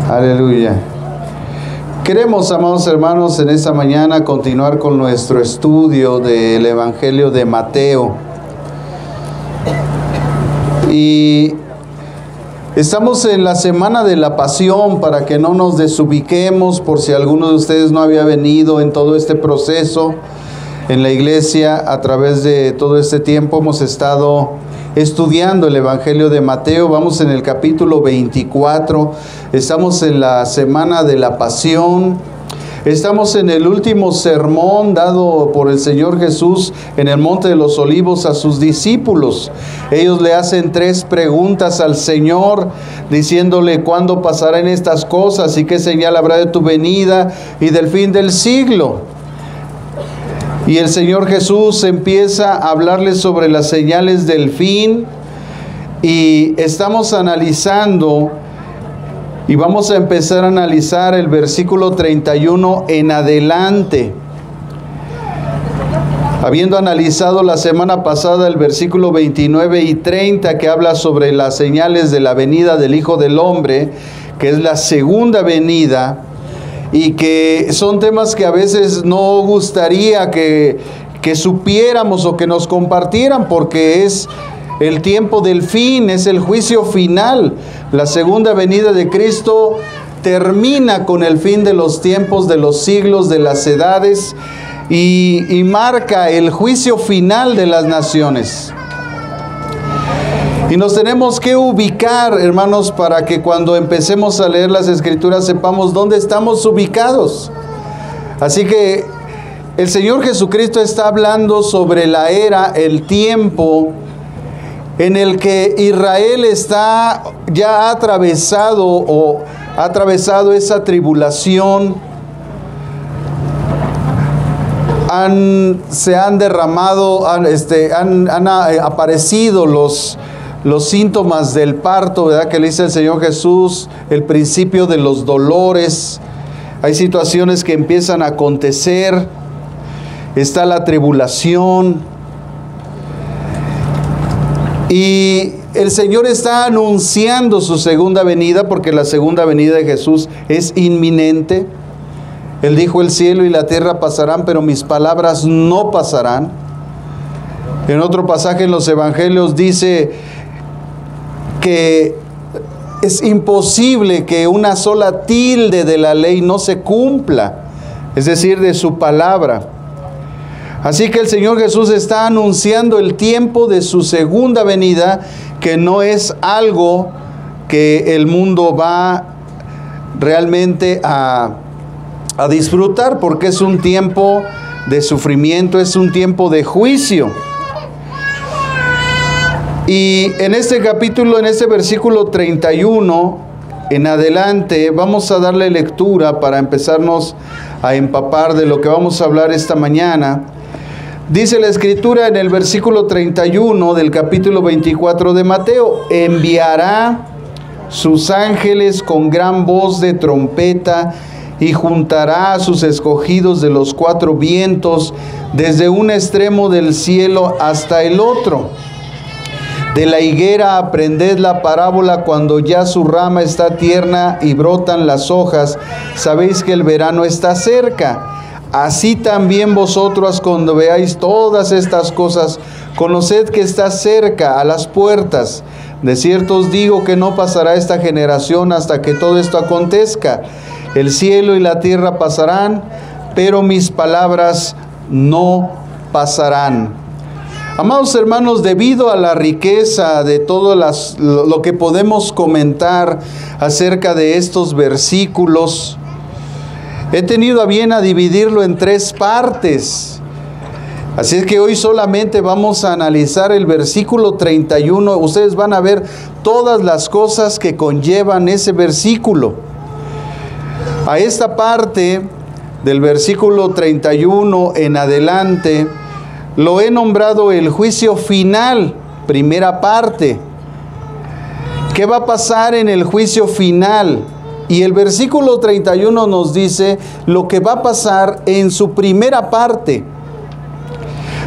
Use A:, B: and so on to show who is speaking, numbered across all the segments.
A: Aleluya. Queremos, amados hermanos, en esta mañana continuar con nuestro estudio del Evangelio de Mateo. Y estamos en la semana de la Pasión, para que no nos desubiquemos, por si alguno de ustedes no había venido en todo este proceso. En la iglesia, a través de todo este tiempo, hemos estado estudiando el Evangelio de Mateo. Vamos en el capítulo 24, estamos en la semana de la Pasión, estamos en el último sermón dado por el Señor Jesús en el Monte de los Olivos a sus discípulos. Ellos le hacen 3 preguntas al Señor, diciéndole: ¿cuándo pasarán estas cosas? ¿Y qué señal habrá de tu venida y del fin del siglo? Y el Señor Jesús empieza a hablarles sobre las señales del fin, y estamos analizando, y vamos a empezar a analizar el versículo 31 en adelante. Habiendo analizado la semana pasada el versículo 29 y 30, que habla sobre las señales de la venida del Hijo del Hombre, que es la segunda venida, y que son temas que a veces no gustaría que supiéramos o que nos compartieran, porque es el tiempo del fin, es el juicio final. La segunda venida de Cristo termina con el fin de los tiempos, de los siglos, de las edades, y marca el juicio final de las naciones. Y nos tenemos que ubicar, hermanos, para que cuando empecemos a leer las Escrituras sepamos dónde estamos ubicados. Así que el Señor Jesucristo está hablando sobre la era, el tiempo en el que Israel ya ha atravesado esa tribulación. Se han derramado, han aparecido los síntomas del parto, ¿verdad? Que le dice el Señor Jesús, el principio de los dolores. Hay situaciones que empiezan a acontecer. Está la tribulación. Y el Señor está anunciando su segunda venida, porque la segunda venida de Jesús es inminente. Él dijo: el cielo y la tierra pasarán, pero mis palabras no pasarán. En otro pasaje en los Evangelios dice que es imposible que una sola tilde de la ley no se cumpla, es decir, de su palabra. Así que el Señor Jesús está anunciando el tiempo de su segunda venida, que no es algo que el mundo va realmente a disfrutar, porque es un tiempo de sufrimiento, es un tiempo de juicio. Y en este capítulo, en este versículo 31 en adelante, vamos a darle lectura para empezarnos a empapar de lo que vamos a hablar esta mañana. Dice la Escritura en el versículo 31 del capítulo 24 de Mateo: enviará sus ángeles con gran voz de trompeta, y juntará a sus escogidos de los 4 vientos, desde un extremo del cielo hasta el otro. De la higuera aprended la parábola: cuando ya su rama está tierna y brotan las hojas, sabéis que el verano está cerca. Así también vosotros, cuando veáis todas estas cosas, conoced que está cerca, a las puertas. De cierto os digo que no pasará esta generación hasta que todo esto acontezca. El cielo y la tierra pasarán, pero mis palabras no pasarán. Amados hermanos, debido a la riqueza de todo lo que podemos comentar acerca de estos versículos, he tenido a bien a dividirlo en 3 partes. Así es que hoy solamente vamos a analizar el versículo 31. Ustedes van a ver todas las cosas que conllevan ese versículo. A esta parte del versículo 31 en adelante lo he nombrado el juicio final, primera parte. ¿Qué va a pasar en el juicio final? Y el versículo 31 nos dice lo que va a pasar en su primera parte.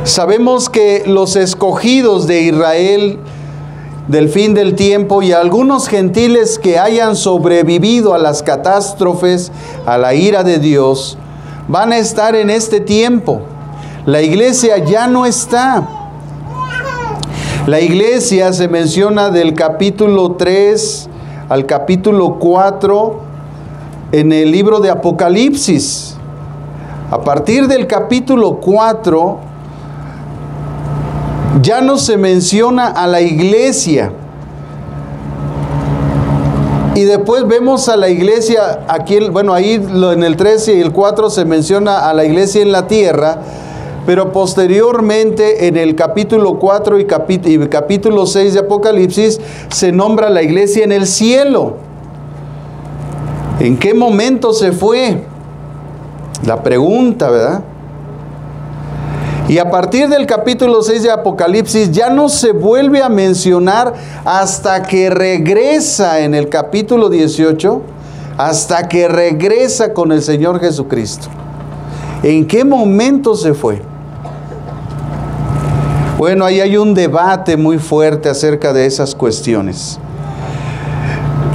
A: Sabemos que los escogidos de Israel del fin del tiempo, y algunos gentiles que hayan sobrevivido a las catástrofes, a la ira de Dios, van a estar en este tiempo. La iglesia ya no está. La iglesia se menciona del capítulo 3 al capítulo 4 en el libro de Apocalipsis. A partir del capítulo 4 ya no se menciona a la iglesia. Y después vemos a la iglesia, aquí, bueno, ahí en el 13 y el 4 se menciona a la iglesia en la tierra, pero posteriormente en el capítulo 4 y capítulo 6 de Apocalipsis se nombra a la iglesia en el cielo. ¿En qué momento se fue? La pregunta, ¿verdad? Y a partir del capítulo 6 de Apocalipsis ya no se vuelve a mencionar hasta que regresa en el capítulo 18, hasta que regresa con el Señor Jesucristo. ¿En qué momento se fue? Bueno, ahí hay un debate muy fuerte acerca de esas cuestiones.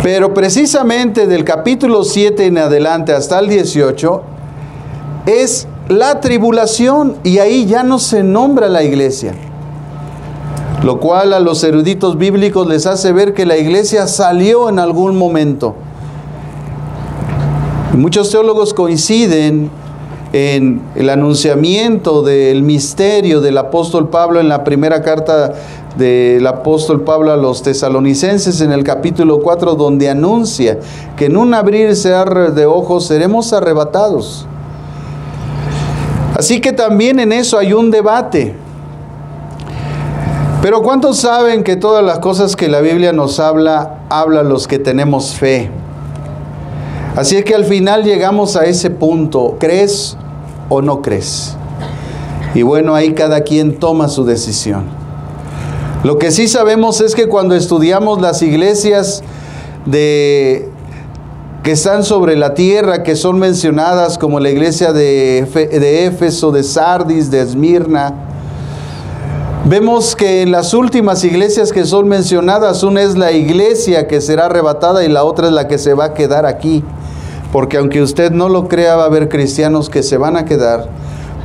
A: Pero precisamente del capítulo 7 en adelante hasta el 18 es la tribulación, y ahí ya no se nombra la iglesia, lo cual a los eruditos bíblicos les hace ver que la iglesia salió en algún momento. Y muchos teólogos coinciden en el anunciamiento del misterio del apóstol Pablo en la primera carta del apóstol Pablo a los tesalonicenses en el capítulo 4, donde anuncia que en un abrir y cerrar de ojos seremos arrebatados. Así que también en eso hay un debate. Pero ¿cuántos saben que todas las cosas que la Biblia nos habla los que tenemos fe? Así es que al final llegamos a ese punto, ¿crees o no crees? Y bueno, ahí cada quien toma su decisión. Lo que sí sabemos es que cuando estudiamos las iglesias que están sobre la tierra, que son mencionadas como la iglesia de Éfeso, de Sardis, de Esmirna, vemos que en las últimas iglesias que son mencionadas, una es la iglesia que será arrebatada y la otra es la que se va a quedar aquí. Porque aunque usted no lo crea, va a haber cristianos que se van a quedar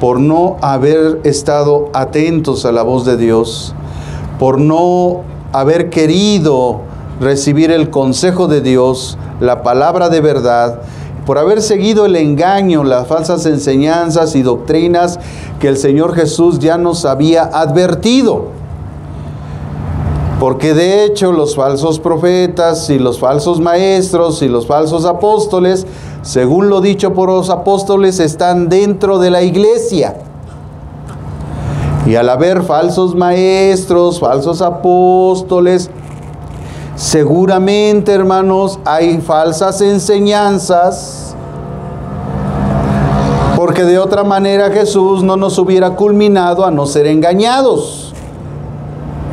A: por no haber estado atentos a la voz de Dios, por no haber querido recibir el consejo de Dios, la palabra de verdad, por haber seguido el engaño, las falsas enseñanzas y doctrinas que el Señor Jesús ya nos había advertido. Porque de hecho los falsos profetas y los falsos maestros y los falsos apóstoles, según lo dicho por los apóstoles, están dentro de la iglesia. Y al haber falsos maestros, falsos apóstoles, seguramente, hermanos, hay falsas enseñanzas, porque de otra manera Jesús no nos hubiera culminado a no ser engañados.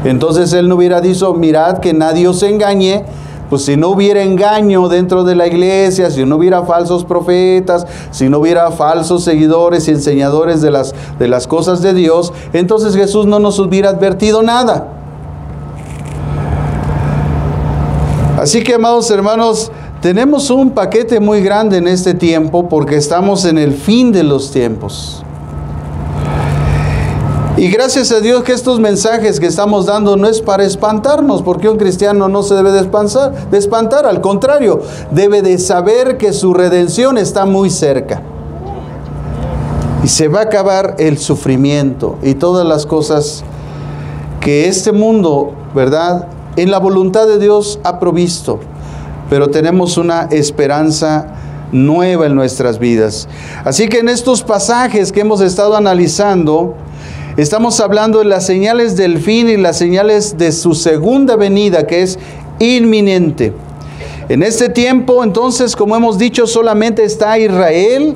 A: Entonces Él no hubiera dicho, mirad que nadie os engañe. Pues si no hubiera engaño dentro de la iglesia, si no hubiera falsos profetas, si no hubiera falsos seguidores y enseñadores de las cosas de Dios, entonces Jesús no nos hubiera advertido nada. Así que, amados hermanos, tenemos un paquete muy grande en este tiempo porque estamos en el fin de los tiempos. Y gracias a Dios que estos mensajes que estamos dando no es para espantarnos, porque un cristiano no se debe de espantar, al contrario, debe de saber que su redención está muy cerca. Y se va a acabar el sufrimiento y todas las cosas que este mundo, ¿verdad?, en la voluntad de Dios ha provisto. Pero tenemos una esperanza nueva en nuestras vidas. Así que en estos pasajes que hemos estado analizando, estamos hablando de las señales del fin y las señales de su segunda venida, que es inminente. En este tiempo, entonces, como hemos dicho, solamente está Israel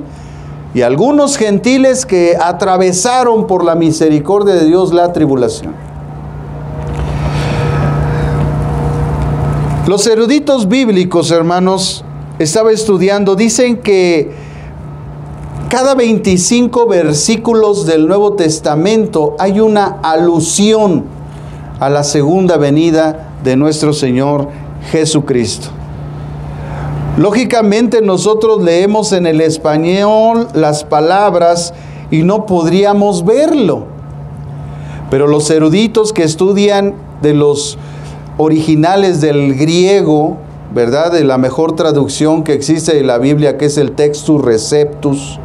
A: y algunos gentiles que atravesaron por la misericordia de Dios la tribulación. Los eruditos bíblicos, hermanos, estaba estudiando, dicen que cada 25 versículos del Nuevo Testamento hay una alusión a la segunda venida de nuestro Señor Jesucristo. Lógicamente nosotros leemos en el español las palabras y no podríamos verlo, pero los eruditos que estudian de los originales del griego, ¿verdad?, de la mejor traducción que existe de la Biblia, que es el Textus Receptus,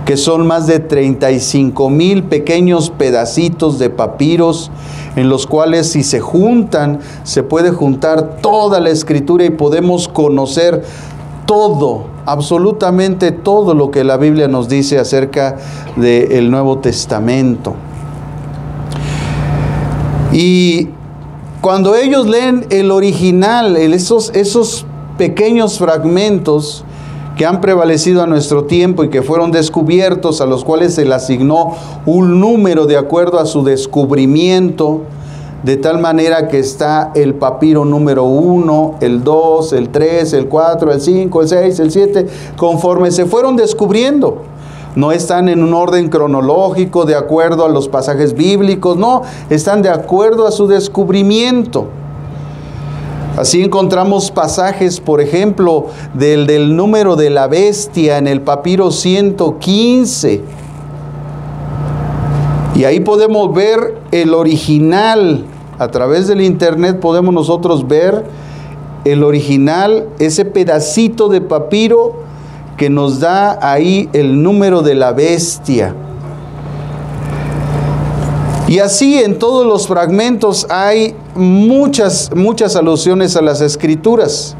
A: que son más de 35,000 pequeños pedacitos de papiros, en los cuales si se juntan, se puede juntar toda la Escritura y podemos conocer todo, absolutamente todo lo que la Biblia nos dice acerca del Nuevo Testamento. Y cuando ellos leen el original, esos pequeños fragmentos que han prevalecido a nuestro tiempo y que fueron descubiertos, a los cuales se le asignó un número de acuerdo a su descubrimiento, de tal manera que está el papiro número 1, el 2, el 3, el 4, el 5, el 6, el 7, conforme se fueron descubriendo. No están en un orden cronológico de acuerdo a los pasajes bíblicos, no, están de acuerdo a su descubrimiento. Así encontramos pasajes, por ejemplo, del número de la bestia en el papiro 115. Y ahí podemos ver el original. A través del internet podemos nosotros ver el original, ese pedacito de papiro que nos da ahí el número de la bestia. Y así en todos los fragmentos hay muchas alusiones a las Escrituras.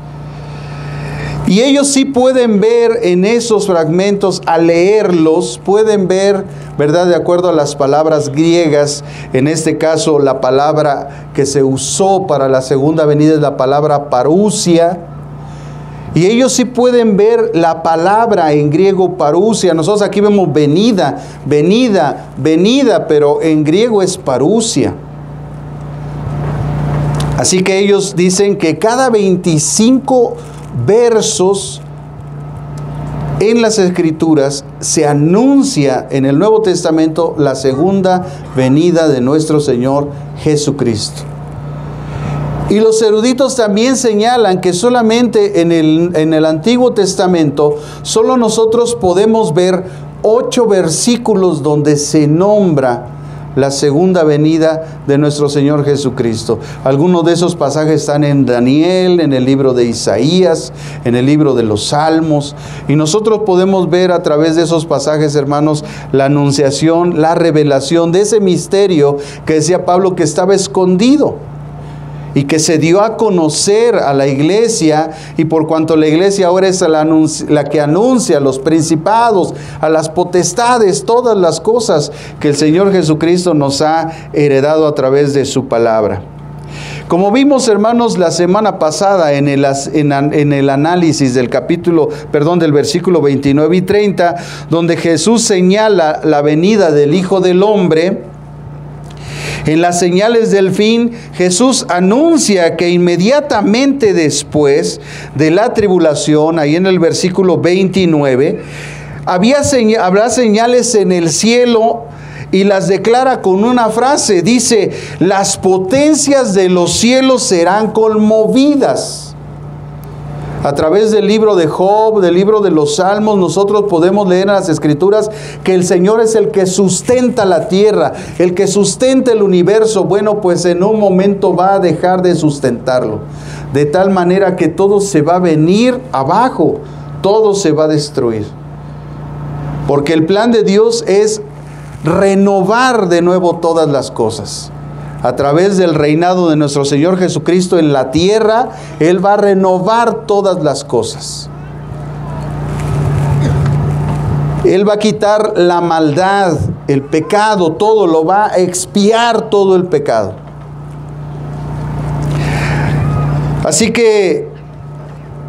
A: Y ellos sí pueden ver en esos fragmentos, al leerlos, pueden ver, ¿verdad?, de acuerdo a las palabras griegas. En este caso, la palabra que se usó para la segunda venida es la palabra parousia. Y ellos sí pueden ver la palabra en griego parousia. Nosotros aquí vemos venida, pero en griego es parousia. Así que ellos dicen que cada 25 versos en las Escrituras se anuncia en el Nuevo Testamento la segunda venida de nuestro Señor Jesucristo. Y los eruditos también señalan que solamente en el Antiguo Testamento, solo nosotros podemos ver 8 versículos donde se nombra la segunda venida de nuestro Señor Jesucristo. Algunos de esos pasajes están en Daniel, en el libro de Isaías, en el libro de los Salmos. Y nosotros podemos ver a través de esos pasajes, hermanos, la anunciación, la revelación de ese misterio que decía Pablo que estaba escondido y que se dio a conocer a la iglesia, y por cuanto la iglesia ahora es la que anuncia a los principados, a las potestades, todas las cosas que el Señor Jesucristo nos ha heredado a través de su palabra. Como vimos, hermanos, la semana pasada en el análisis del del versículo 29 y 30, donde Jesús señala la venida del Hijo del Hombre, en las señales del fin, Jesús anuncia que inmediatamente después de la tribulación, ahí en el versículo 29, habrá señales en el cielo, y las declara con una frase. Dice: las potencias de los cielos serán conmovidas. A través del libro de Job, del libro de los Salmos, nosotros podemos leer en las Escrituras que el Señor es el que sustenta la tierra, el que sustenta el universo. Bueno, pues en un momento va a dejar de sustentarlo, de tal manera que todo se va a venir abajo, todo se va a destruir. Porque el plan de Dios es renovar de nuevo todas las cosas. A través del reinado de nuestro Señor Jesucristo en la tierra, Él va a renovar todas las cosas. Él va a quitar la maldad, el pecado, todo, lo va a expiar todo el pecado. Así que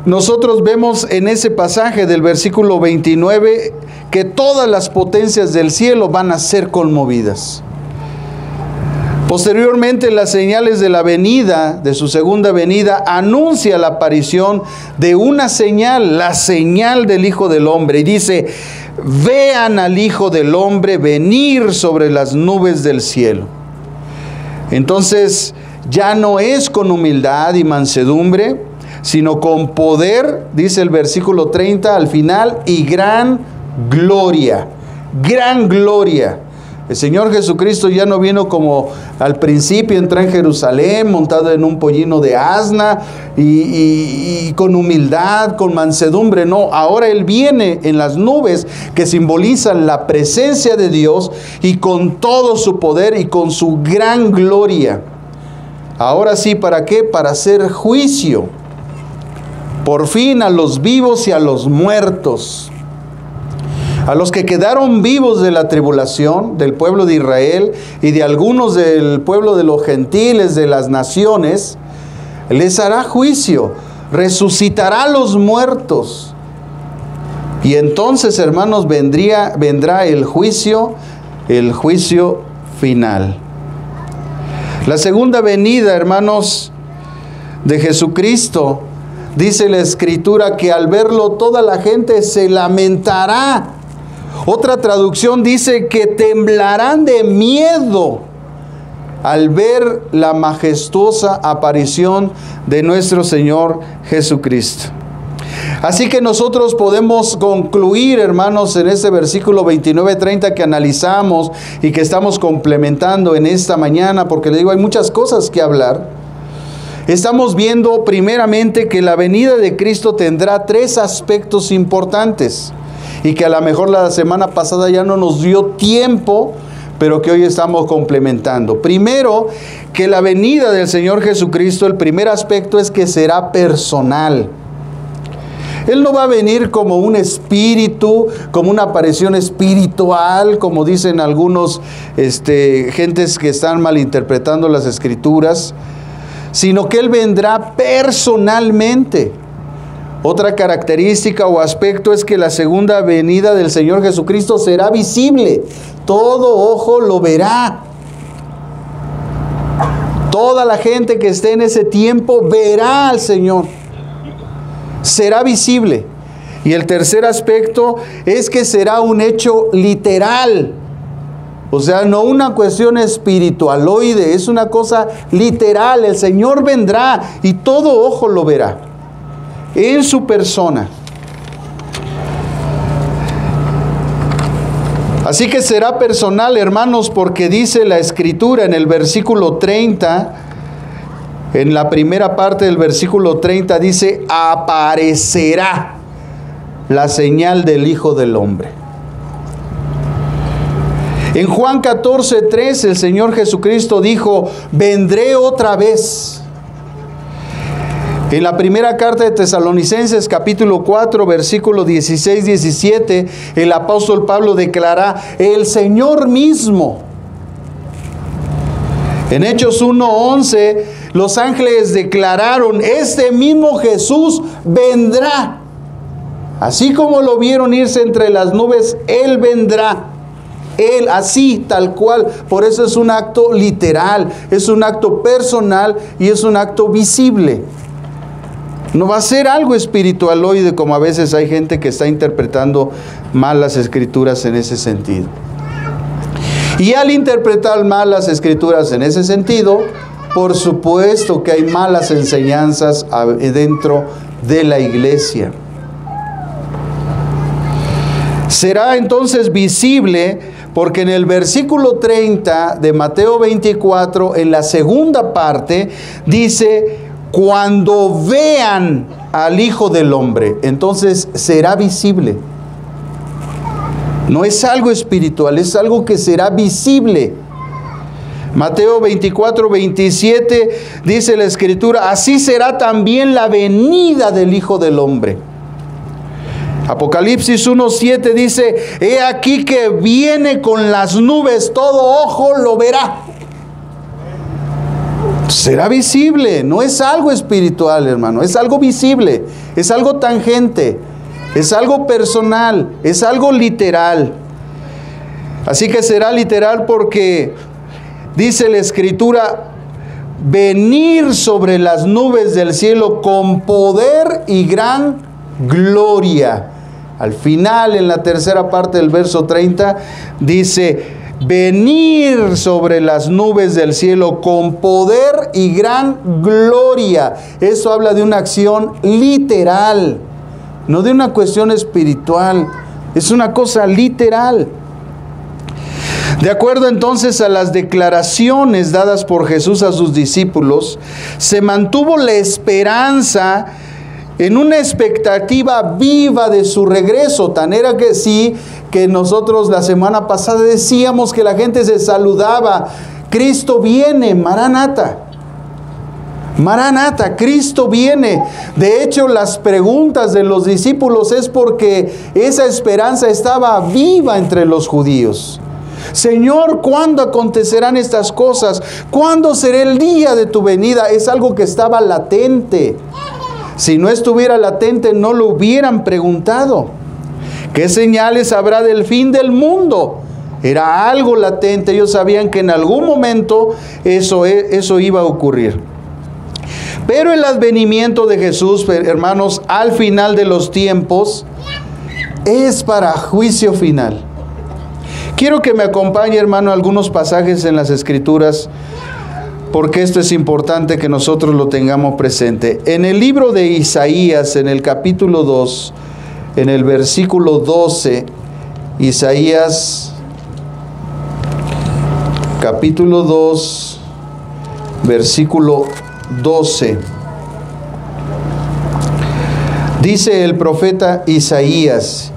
A: nosotros vemos en ese pasaje del versículo 29 que todas las potencias del cielo van a ser conmovidas. Posteriormente, las señales de la venida, de su segunda venida, anuncia la aparición de una señal, la señal del Hijo del Hombre. Y dice: vean al Hijo del Hombre venir sobre las nubes del cielo. Entonces, ya no es con humildad y mansedumbre, sino con poder, dice el versículo 30 al final, y gran gloria. Gran gloria. El Señor Jesucristo ya no vino como al principio, entró en Jerusalén montado en un pollino de asna y con humildad, con mansedumbre. No, ahora Él viene en las nubes que simbolizan la presencia de Dios y con todo su poder y con su gran gloria. Ahora sí, ¿para qué? Para hacer juicio. Por fin a los vivos y a los muertos. A los que quedaron vivos de la tribulación, del pueblo de Israel y de algunos del pueblo de los gentiles, de las naciones, les hará juicio, resucitará a los muertos. Y entonces, hermanos, vendrá el juicio final. La segunda venida, hermanos, de Jesucristo, dice la Escritura que al verlo toda la gente se lamentará. Otra traducción dice que temblarán de miedo al ver la majestuosa aparición de nuestro Señor Jesucristo. Así que nosotros podemos concluir, hermanos, en este versículo 29-30 que analizamos y que estamos complementando en esta mañana, porque le digo, hay muchas cosas que hablar. Estamos viendo primeramente que la venida de Cristo tendrá tres aspectos importantes y que a lo mejor la semana pasada ya no nos dio tiempo, pero que hoy estamos complementando. Primero, que la venida del Señor Jesucristo, el primer aspecto es que será personal. Él no va a venir como un espíritu, como una aparición espiritual, como dicen algunos gentes que están malinterpretando las Escrituras, sino que Él vendrá personalmente. Otra característica o aspecto es que la segunda venida del Señor Jesucristo será visible. Todo ojo lo verá. Toda la gente que esté en ese tiempo verá al Señor. Será visible. Y el tercer aspecto es que será un hecho literal. O sea, no una cuestión espiritualoide, es una cosa literal. El Señor vendrá y todo ojo lo verá en su persona. Así que será personal, hermanos, porque dice la Escritura en el versículo 30, en la primera parte del versículo 30 dice, aparecerá la señal del Hijo del Hombre. En Juan 14:3 el Señor Jesucristo dijo, vendré otra vez. En la primera carta de Tesalonicenses, capítulo 4, versículo 16-17, el apóstol Pablo declara, el Señor mismo. En Hechos 1:11, los ángeles declararon, este mismo Jesús vendrá. Así como lo vieron irse entre las nubes, Él vendrá. Él, así, tal cual. Por eso es un acto literal, es un acto personal y es un acto visible. No va a ser algo espiritualoide, como a veces hay gente que está interpretando mal las Escrituras en ese sentido. Y al interpretar mal las Escrituras en ese sentido, por supuesto que hay malas enseñanzas dentro de la iglesia. Será entonces visible porque en el versículo 30 de Mateo 24, en la segunda parte, dice, cuando vean al Hijo del Hombre, entonces será visible. No es algo espiritual, es algo que será visible. Mateo 24-27 dice la Escritura, así será también la venida del Hijo del Hombre. Apocalipsis 1:7 dice, he aquí que viene con las nubes, todo ojo lo verá. Será visible, no es algo espiritual, hermano, es algo visible, es algo tangente, es algo personal, es algo literal. Así que será literal porque dice la Escritura, venir sobre las nubes del cielo con poder y gran gloria. Al final, en la tercera parte del verso 30, dice, venir sobre las nubes del cielo con poder y gran gloria. Eso habla de una acción literal, no de una cuestión espiritual. Es una cosa literal. De acuerdo entonces a las declaraciones dadas por Jesús a sus discípulos, se mantuvo la esperanza en una expectativa viva de su regreso. Tan era que sí, que nosotros la semana pasada decíamos que la gente se saludaba: Cristo viene, Maranata. Maranata, Cristo viene. De hecho, las preguntas de los discípulos es porque esa esperanza estaba viva entre los judíos. Señor, ¿cuándo acontecerán estas cosas? ¿Cuándo será el día de tu venida? Es algo que estaba latente. Si no estuviera latente, no lo hubieran preguntado. ¿Qué señales habrá del fin del mundo? Era algo latente. Ellos sabían que en algún momento eso iba a ocurrir. Pero el advenimiento de Jesús, hermanos, al final de los tiempos, es para juicio final. Quiero que me acompañe, hermano, algunos pasajes en las Escrituras, porque esto es importante que nosotros lo tengamos presente. En el libro de Isaías, en el capítulo 2, en el versículo 12, Isaías, capítulo 2, versículo 12. Dice el profeta Isaías: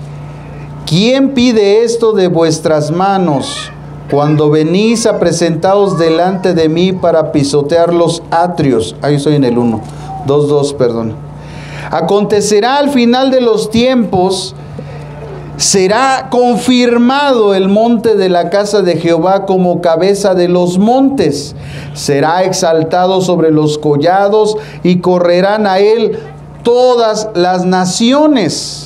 A: ¿quién pide esto de vuestras manos cuando venís a presentaos delante de mí para pisotear los atrios? Ahí estoy en el 1, 2:2, perdón. Acontecerá al final de los tiempos, será confirmado el monte de la casa de Jehová como cabeza de los montes. Será exaltado sobre los collados y correrán a él todas las naciones.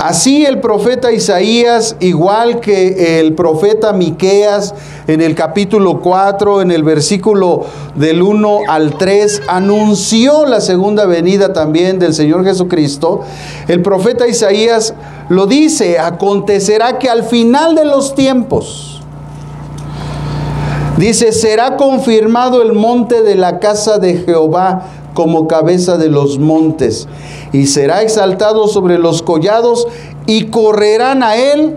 A: Así el profeta Isaías, igual que el profeta Miqueas, en el capítulo 4, en el versículo del 1 al 3, anunció la segunda venida también del Señor Jesucristo. El profeta Isaías lo dice: acontecerá que al final de los tiempos, dice, será confirmado el monte de la casa de Jehová como cabeza de los montes, y será exaltado sobre los collados, y correrán a él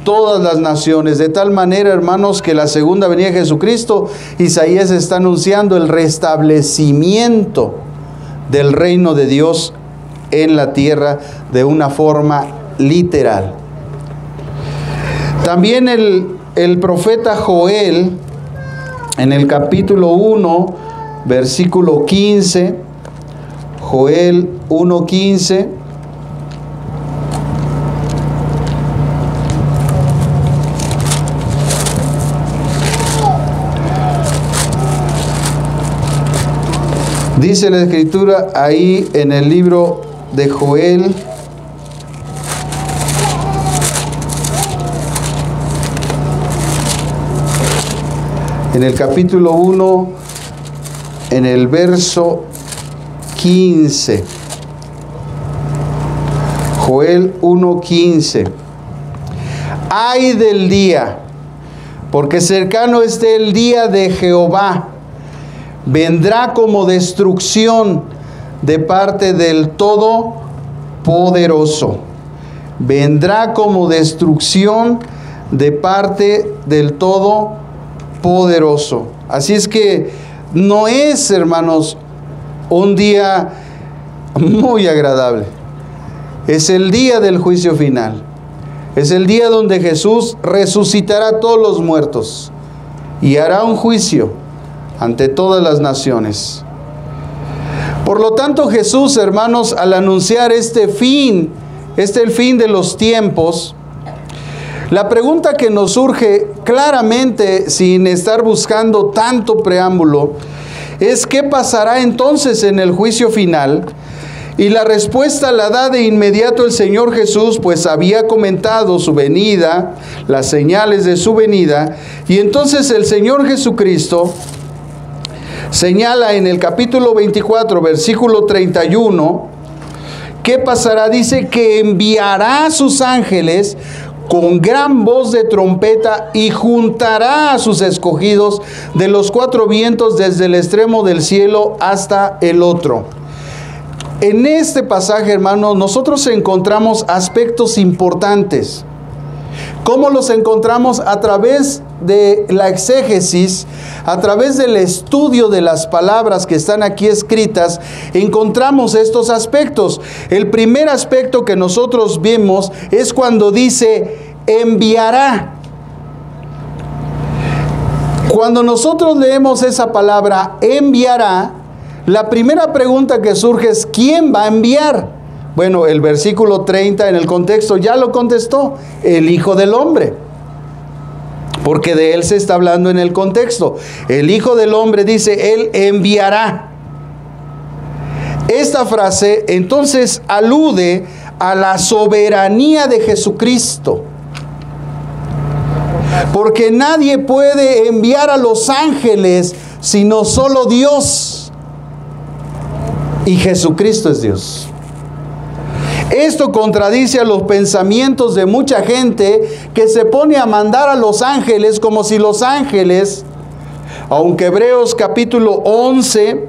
A: todas las naciones. De tal manera, hermanos, que la segunda venida de Jesucristo, Isaías está anunciando el restablecimiento del reino de Dios en la tierra de una forma literal. También el profeta Joel, en el capítulo 1, versículo 15, Joel 1:15, dice la Escritura ahí en el libro de Joel, en el capítulo 1, en el verso 15. Joel 1:15. Ay del día, porque cercano esté el día de Jehová. Vendrá como destrucción de parte del Todopoderoso. Vendrá como destrucción de parte del Todopoderoso. Así es que no es, hermanos, un día muy agradable. Es el día del juicio final. Es el día donde Jesús resucitará a todos los muertos y hará un juicio ante todas las naciones. Por lo tanto, Jesús, hermanos, al anunciar el fin de los tiempos, la pregunta que nos surge claramente, sin estar buscando tanto preámbulo, es ¿qué pasará entonces en el juicio final? Y la respuesta la da de inmediato el Señor Jesús, pues había comentado su venida, las señales de su venida, y entonces el Señor Jesucristo señala en el capítulo 24, versículo 31, ¿qué pasará? Dice que enviará a sus ángeles con gran voz de trompeta, y juntará a sus escogidos de los cuatro vientos, desde el extremo del cielo hasta el otro. En este pasaje, hermanos, nosotros encontramos aspectos importantes. ¿Cómo los encontramos? A través de la exégesis, a través del estudio de las palabras que están aquí escritas, encontramos estos aspectos. El primer aspecto que nosotros vemos es cuando dice enviará. Cuando nosotros leemos esa palabra enviará, la primera pregunta que surge es ¿quién va a enviar? Bueno, el versículo 30 en el contexto ya lo contestó, el Hijo del Hombre. Porque de Él se está hablando en el contexto. El Hijo del Hombre dice, Él enviará. Esta frase entonces alude a la soberanía de Jesucristo. Porque nadie puede enviar a los ángeles, sino solo Dios. Y Jesucristo es Dios. Esto contradice a los pensamientos de mucha gente que se pone a mandar a los ángeles como si los ángeles, aunque Hebreos capítulo 11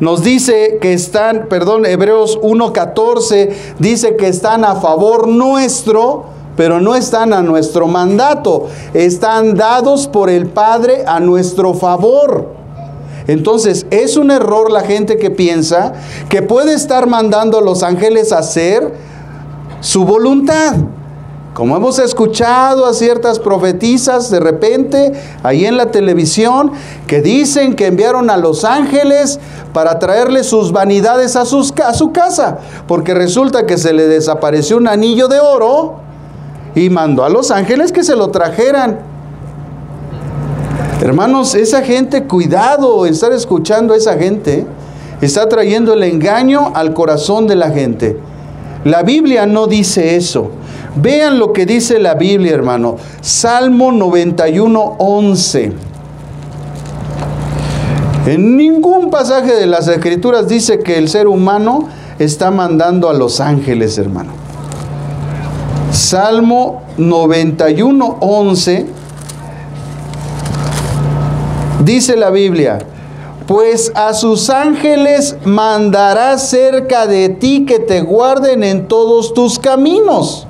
A: nos dice que están, Hebreos 1:14 dice que están a favor nuestro, pero no están a nuestro mandato, están dados por el Padre a nuestro favor. Entonces, es un error la gente que piensa que puede estar mandando a los ángeles a hacer su voluntad. Como hemos escuchado a ciertas profetisas de repente, ahí en la televisión, que dicen que enviaron a los ángeles para traerle sus vanidades a su casa, porque resulta que se le desapareció un anillo de oro y mandó a los ángeles que se lo trajeran. Hermanos, esa gente, cuidado, estar escuchando a esa gente, está trayendo el engaño al corazón de la gente. La Biblia no dice eso. Vean lo que dice la Biblia, hermano. Salmo 91:11. En ningún pasaje de las Escrituras dice que el ser humano está mandando a los ángeles, hermano. Salmo 91:11. Dice la Biblia, pues a sus ángeles mandará cerca de ti que te guarden en todos tus caminos.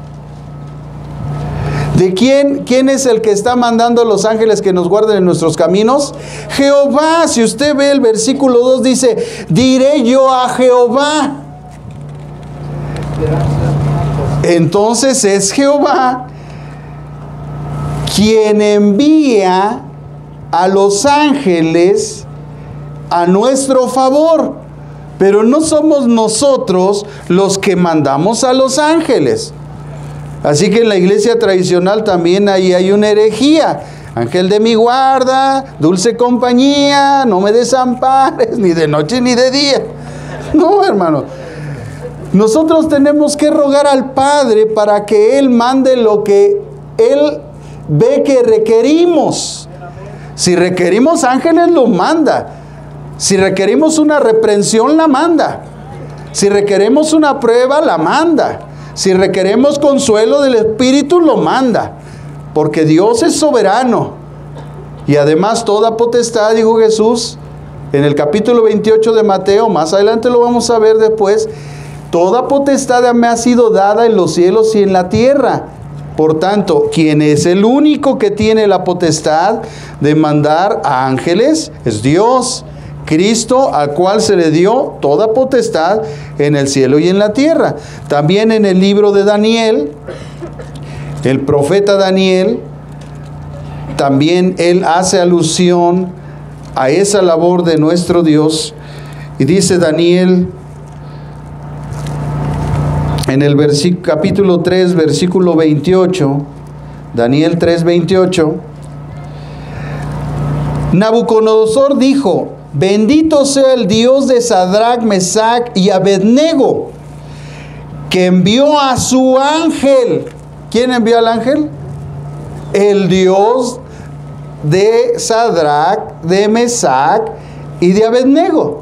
A: ¿De quién es el que está mandando a los ángeles que nos guarden en nuestros caminos? Jehová. Si usted ve el versículo 2 dice, diré yo a Jehová. Entonces es Jehová quien envía a los ángeles a nuestro favor, pero no somos nosotros los que mandamos a los ángeles. Así que en la iglesia tradicional también ahí hay una herejía. Ángel de mi guarda, dulce compañía, no me desampares, ni de noche ni de día. No, hermano. Nosotros tenemos que rogar al Padre para que Él mande lo que Él ve que requerimos. Si requerimos ángeles, los manda. Si requerimos una reprensión, la manda. Si requerimos una prueba, la manda. Si requerimos consuelo del Espíritu, lo manda. Porque Dios es soberano. Y además toda potestad, dijo Jesús, en el capítulo 28 de Mateo, más adelante lo vamos a ver después, toda potestad me ha sido dada en los cielos y en la tierra. Por tanto, ¿quién es el único que tiene la potestad de mandar a ángeles? Es Dios, Cristo, al cual se le dio toda potestad en el cielo y en la tierra. También en el libro de Daniel, el profeta Daniel, también él hace alusión a esa labor de nuestro Dios. Y dice Daniel, en el capítulo 3, versículo 28, Daniel 3, 28, Nabucodonosor dijo, bendito sea el Dios de Sadrach, Mesach y Abednego, que envió a su ángel. ¿Quién envió al ángel? El Dios de Sadrach, de Mesach y de Abednego.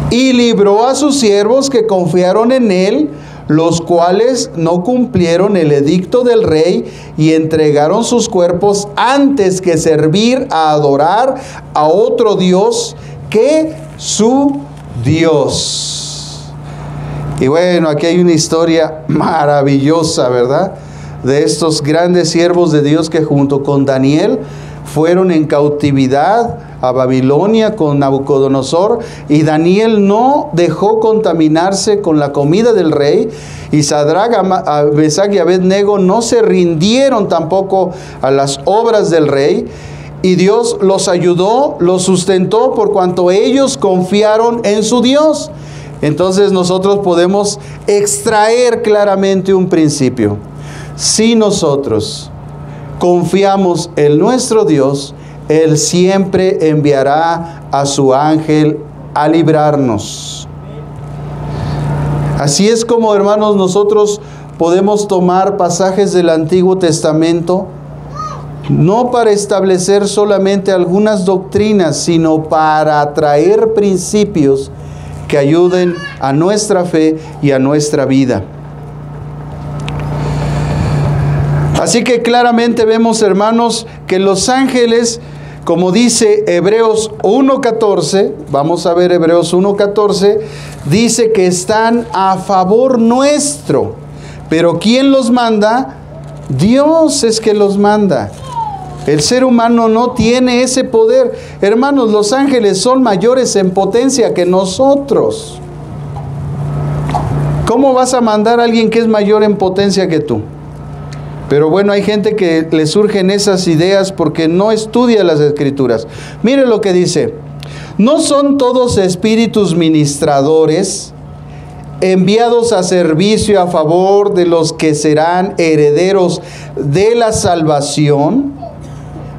A: Y libró a sus siervos que confiaron en él, los cuales no cumplieron el edicto del rey y entregaron sus cuerpos antes que servir a adorar a otro Dios que su Dios. Y bueno, aquí hay una historia maravillosa, ¿verdad? De estos grandes siervos de Dios que junto con Daniel fueron en cautividad a Babilonia con Nabucodonosor, y Daniel no dejó contaminarse con la comida del rey, y Sadrach, Mesach y Abednego no se rindieron tampoco a las obras del rey, y Dios los ayudó, los sustentó por cuanto ellos confiaron en su Dios. Entonces nosotros podemos extraer claramente un principio. Si nosotros confiamos en nuestro Dios, Él siempre enviará a su ángel a librarnos. Así es como, hermanos, nosotros podemos tomar pasajes del Antiguo Testamento, no para establecer solamente algunas doctrinas, sino para traer principios que ayuden a nuestra fe y a nuestra vida. Así que claramente vemos, hermanos, que los ángeles, como dice Hebreos 1:14, vamos a ver Hebreos 1:14, dice que están a favor nuestro. Pero ¿quién los manda? Dios es que los manda. El ser humano no tiene ese poder. Hermanos, los ángeles son mayores en potencia que nosotros. ¿Cómo vas a mandar a alguien que es mayor en potencia que tú? Pero bueno, hay gente que le surgen esas ideas porque no estudia las Escrituras. Mire lo que dice: ¿no son todos espíritus ministradores enviados a servicio a favor de los que serán herederos de la salvación?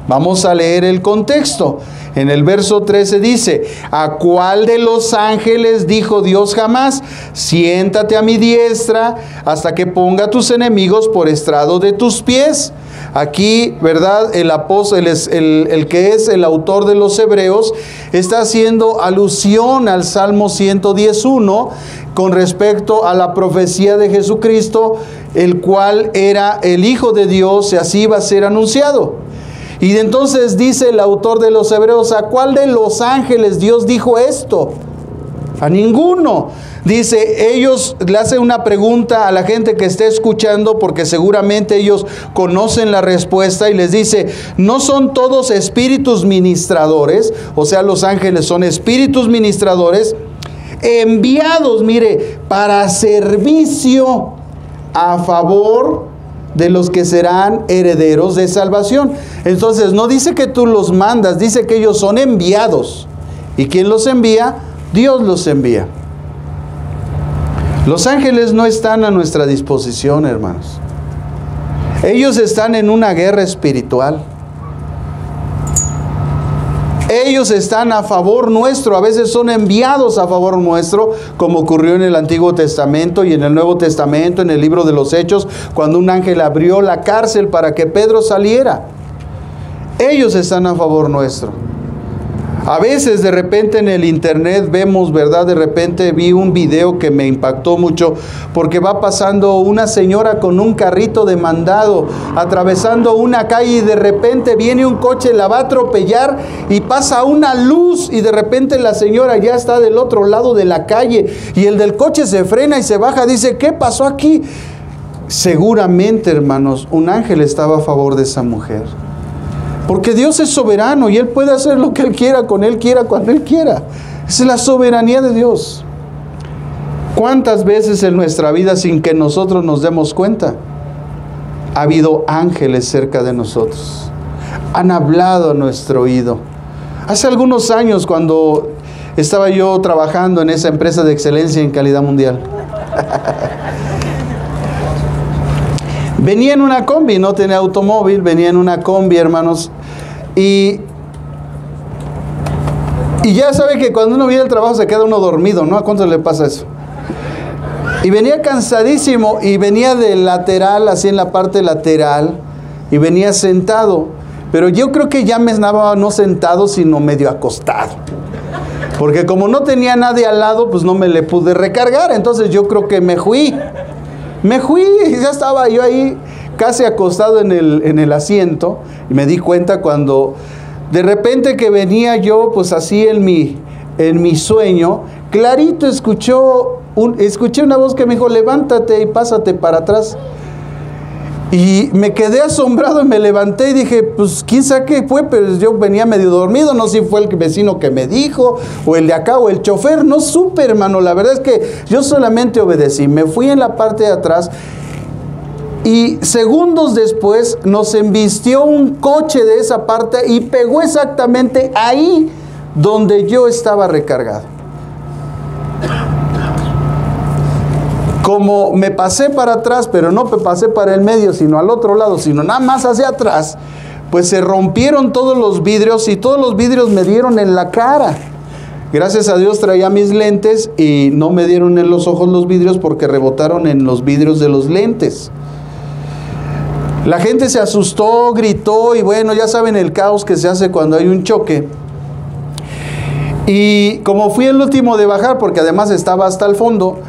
A: Vamos a leer el contexto. En el verso 13 dice: ¿a cuál de los ángeles dijo Dios jamás: siéntate a mi diestra hasta que ponga tus enemigos por estrado de tus pies? Aquí, ¿verdad? El apóstol, el que es el autor de los Hebreos, está haciendo alusión al Salmo 110:1 con respecto a la profecía de Jesucristo, el cual era el Hijo de Dios y así iba a ser anunciado. Y entonces dice el autor de los Hebreos: ¿a cuál de los ángeles Dios dijo esto? A ninguno. Dice, ellos le hacen una pregunta a la gente que esté escuchando, porque seguramente ellos conocen la respuesta, y les dice: ¿no son todos espíritus ministradores? O sea, los ángeles son espíritus ministradores enviados, mire, para servicio a favor de los que serán herederos de salvación. Entonces no dice que tú los mandas, dice que ellos son enviados. ¿Y quién los envía? Dios los envía. Los ángeles no están a nuestra disposición, hermanos. Ellos están en una guerra espiritual. Ellos están a favor nuestro, a veces son enviados a favor nuestro, como ocurrió en el Antiguo Testamento y en el Nuevo Testamento, en el libro de los Hechos, cuando un ángel abrió la cárcel para que Pedro saliera. Ellos están a favor nuestro. A veces de repente en el internet vemos, ¿verdad? De repente vi un video que me impactó mucho, porque va pasando una señora con un carrito de mandado atravesando una calle, y de repente viene un coche, la va a atropellar y pasa una luz, y de repente la señora ya está del otro lado de la calle y el del coche se frena y se baja. Dice: ¿qué pasó aquí? Seguramente, hermanos, un ángel estaba a favor de esa mujer. Porque Dios es soberano y Él puede hacer lo que Él quiera, con Él quiera, cuando Él quiera. Esa es la soberanía de Dios. ¿Cuántas veces en nuestra vida, sin que nosotros nos demos cuenta, ha habido ángeles cerca de nosotros? Han hablado a nuestro oído. Hace algunos años, cuando estaba yo trabajando en esa empresa de excelencia en calidad mundial, venía en una combi, no tenía automóvil, venía en una combi, hermanos, y ya sabe que cuando uno viene al trabajo se queda uno dormido, ¿no? ¿A cuánto le pasa eso? Y venía cansadísimo, y venía de lateral, así en la parte lateral, y venía sentado, pero yo creo que ya me estaba no sentado, sino medio acostado, porque como no tenía nadie al lado, pues no me le pude recargar, entonces yo creo que me fui. Me fui, ya estaba yo ahí casi acostado en el asiento, y me di cuenta cuando de repente que venía yo pues así en mi sueño, clarito escuché una voz que me dijo: levántate y pásate para atrás. Y me quedé asombrado y me levanté y dije, pues quién sabe qué fue, pero yo venía medio dormido, no sé si fue el vecino que me dijo, o el de acá, o el chofer, no supe, hermano. La verdad es que yo solamente obedecí, me fui en la parte de atrás, y segundos después nos embistió un coche de esa parte y pegó exactamente ahí donde yo estaba recargado. Como me pasé para atrás, pero no me pasé para el medio, sino al otro lado, sino nada más hacia atrás, pues se rompieron todos los vidrios y todos los vidrios me dieron en la cara. Gracias a Dios traía mis lentes y no me dieron en los ojos los vidrios porque rebotaron en los vidrios de los lentes. La gente se asustó, gritó y bueno, ya saben el caos que se hace cuando hay un choque. Y como fui el último de bajar, porque además estaba hasta el fondo,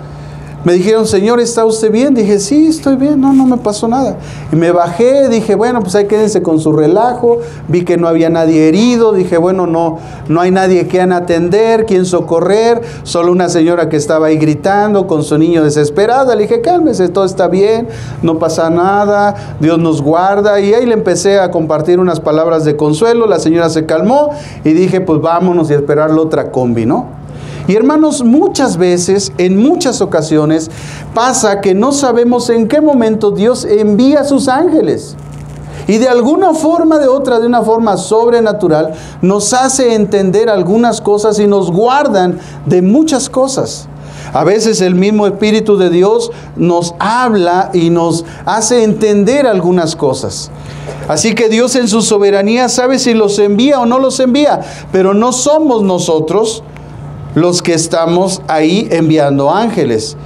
A: me dijeron: señor, ¿está usted bien? Dije: sí, estoy bien, no me pasó nada. Y me bajé, dije: bueno, pues ahí quédense con su relajo. Vi que no había nadie herido, dije: bueno, no hay nadie que atender, quien socorrer, solo una señora que estaba ahí gritando con su niño desesperada. Le dije: cálmese, todo está bien, no pasa nada, Dios nos guarda. Y ahí le empecé a compartir unas palabras de consuelo. La señora se calmó y dije: pues vámonos y esperar la otra combi, ¿no? Y hermanos, muchas veces, en muchas ocasiones, pasa que no sabemos en qué momento Dios envía a sus ángeles. Y de alguna forma de otra, de una forma sobrenatural, nos hace entender algunas cosas y nos guardan de muchas cosas. A veces el mismo Espíritu de Dios nos habla y nos hace entender algunas cosas. Así que Dios en su soberanía sabe si los envía o no los envía, pero no somos nosotros los que estamos ahí enviando ángeles.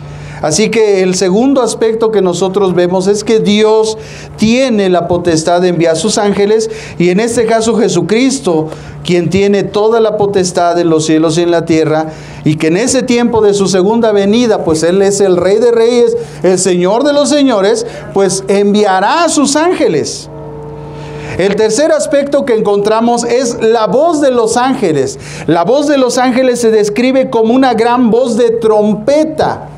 A: Así que el segundo aspecto que nosotros vemos es que Dios tiene la potestad de enviar sus ángeles, y en este caso Jesucristo, quien tiene toda la potestad en los cielos y en la tierra, y que en ese tiempo de su segunda venida, pues Él es el Rey de Reyes, el Señor de los Señores, pues enviará a sus ángeles. El tercer aspecto que encontramos es la voz de los ángeles. La voz de los ángeles se describe como una gran voz de trompeta.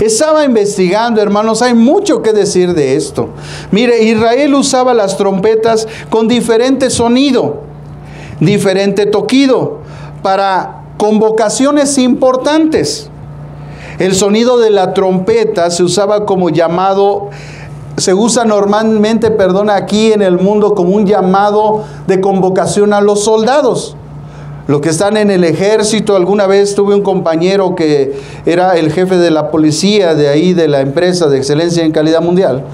A: Estaba investigando, hermanos, hay mucho que decir de esto. Mire, Israel usaba las trompetas con diferente sonido, diferente toquido, para convocaciones importantes. El sonido de la trompeta se usaba como llamado. Se usa normalmente, aquí en el mundo, como un llamado de convocación a los soldados. Los que están en el ejército. Alguna vez tuve un compañero que era el jefe de la policía de ahí, de la empresa de excelencia en calidad mundial.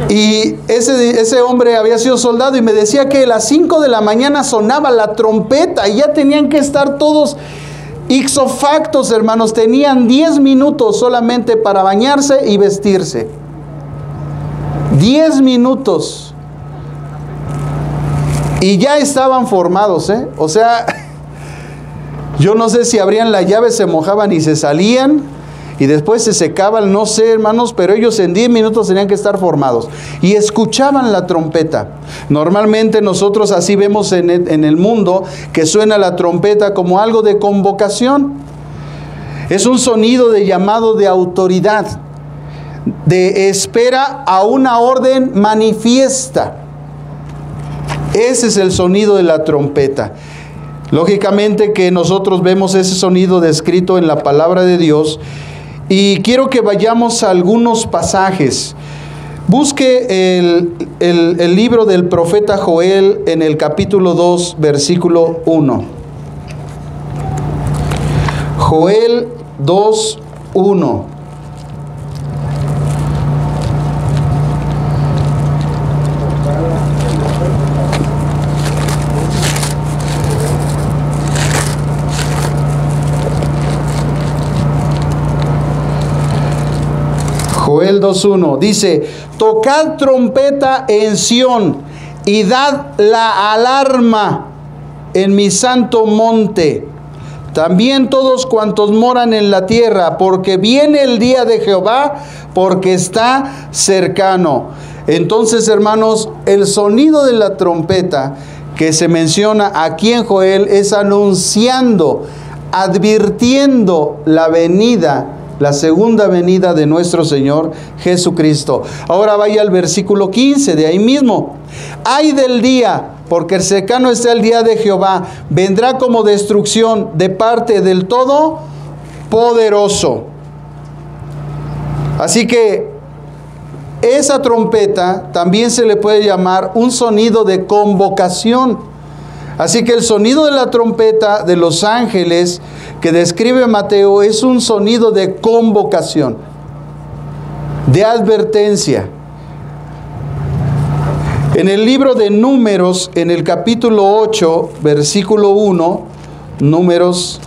A: Y ese hombre había sido soldado y me decía que a las 5 de la mañana sonaba la trompeta y ya tenían que estar todos ipso facto, hermanos. Tenían 10 minutos solamente para bañarse y vestirse. 10 minutos. Y ya estaban formados, O sea, yo no sé si abrían la llave, se mojaban y se salían, y después se secaban, no sé, hermanos, pero ellos en 10 minutos tenían que estar formados. Y escuchaban la trompeta. Normalmente nosotros así vemos en el mundo que suena la trompeta como algo de convocación. Es un sonido de llamado de autoridad, de espera a una orden manifiesta. Ese es el sonido de la trompeta. Lógicamente que nosotros vemos ese sonido descrito en la palabra de Dios, y quiero que vayamos a algunos pasajes. Busque el libro del profeta Joel en el capítulo 2, versículo 1. Joel 2, 1. Joel 2.1 dice: tocad trompeta en Sión y dad la alarma en mi santo monte. también todos cuantos moran en la tierra, porque viene el día de Jehová, porque está cercano. Entonces, hermanos, el sonido de la trompeta que se menciona aquí en Joel es anunciando, advirtiendo la venida, la segunda venida de nuestro Señor Jesucristo. Ahora vaya al versículo 15 de ahí mismo. Ay del día, porque cercano está el día de Jehová, vendrá como destrucción de parte del Todopoderoso. Así que esa trompeta también se le puede llamar un sonido de convocación. Así que el sonido de la trompeta de los ángeles que describe Mateo es un sonido de convocación, de advertencia. En el libro de Números, en el capítulo 8, versículo 1, Números,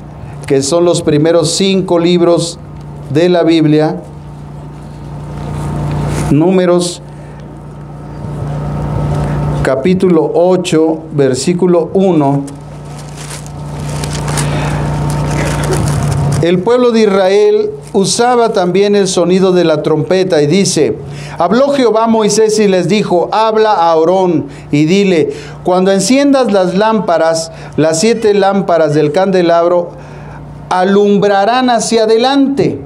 A: que son los primeros 5 libros de la Biblia, Números, capítulo 8, versículo 1. El pueblo de Israel usaba también el sonido de la trompeta y dice: habló Jehová a Moisés y les dijo: habla a Aarón y dile, cuando enciendas las lámparas, las 7 lámparas del candelabro alumbrarán hacia adelante.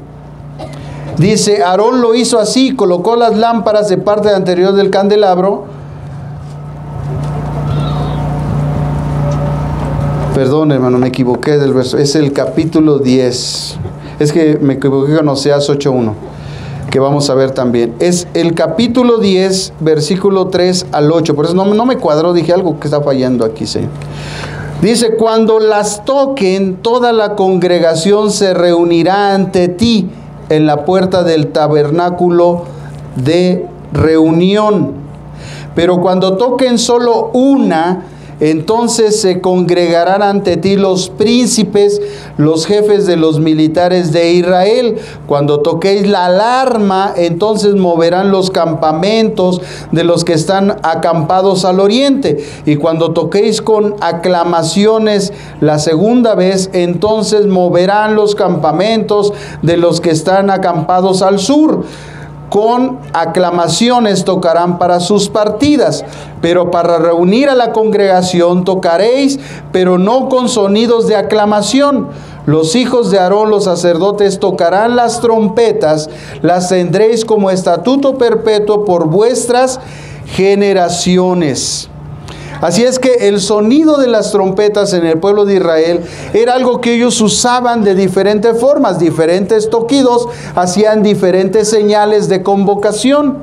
A: Dice, Aarón lo hizo así, colocó las lámparas de parte anterior del candelabro. Perdón, hermano, me equivoqué del verso. Es el capítulo 10. Es que me equivoqué con Oseas 8:1, que vamos a ver también. Es el capítulo 10, versículo 3 al 8. Por eso no me cuadró, dije algo que está fallando aquí, Señor. Dice, cuando las toquen, toda la congregación se reunirá ante ti en la puerta del tabernáculo de reunión. Pero cuando toquen solo una, entonces se congregarán ante ti los príncipes, los jefes de los militares de Israel. Cuando toquéis la alarma, entonces moverán los campamentos de los que están acampados al oriente. Y cuando toquéis con aclamaciones la segunda vez, entonces moverán los campamentos de los que están acampados al sur. Con aclamaciones tocarán para sus partidas, pero para reunir a la congregación tocaréis, pero no con sonidos de aclamación. Los hijos de Aarón, los sacerdotes, tocarán las trompetas, las tendréis como estatuto perpetuo por vuestras generaciones. Así es que el sonido de las trompetas en el pueblo de Israel era algo que ellos usaban de diferentes formas, diferentes toquidos, hacían diferentes señales de convocación.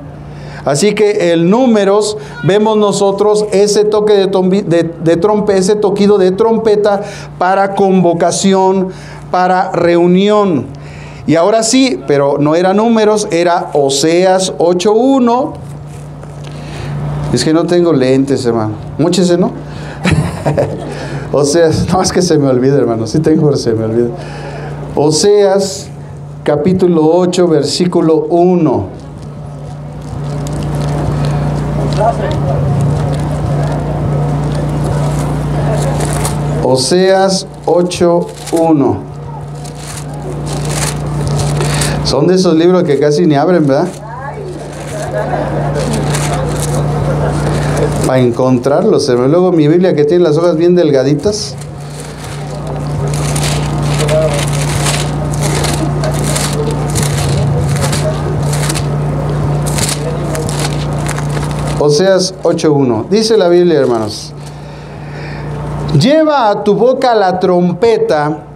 A: Así que en Números vemos nosotros ese toque de trompeta, ese toquido de trompeta para convocación, para reunión. Y ahora sí, pero no era Números, era Oseas 8:1. Es que no tengo lentes, hermano. Móchese, ¿no? Oseas, no, es que se me olvida, hermano. Sí tengo, pero se me olvida. Oseas, capítulo 8, versículo 1. Oseas 8:1. Son de esos libros que casi ni abren, ¿verdad? Para encontrarlos. Luego mi Biblia, que tiene las hojas bien delgaditas. Oseas 8:1. Dice la Biblia, hermanos: lleva a tu boca la trompeta,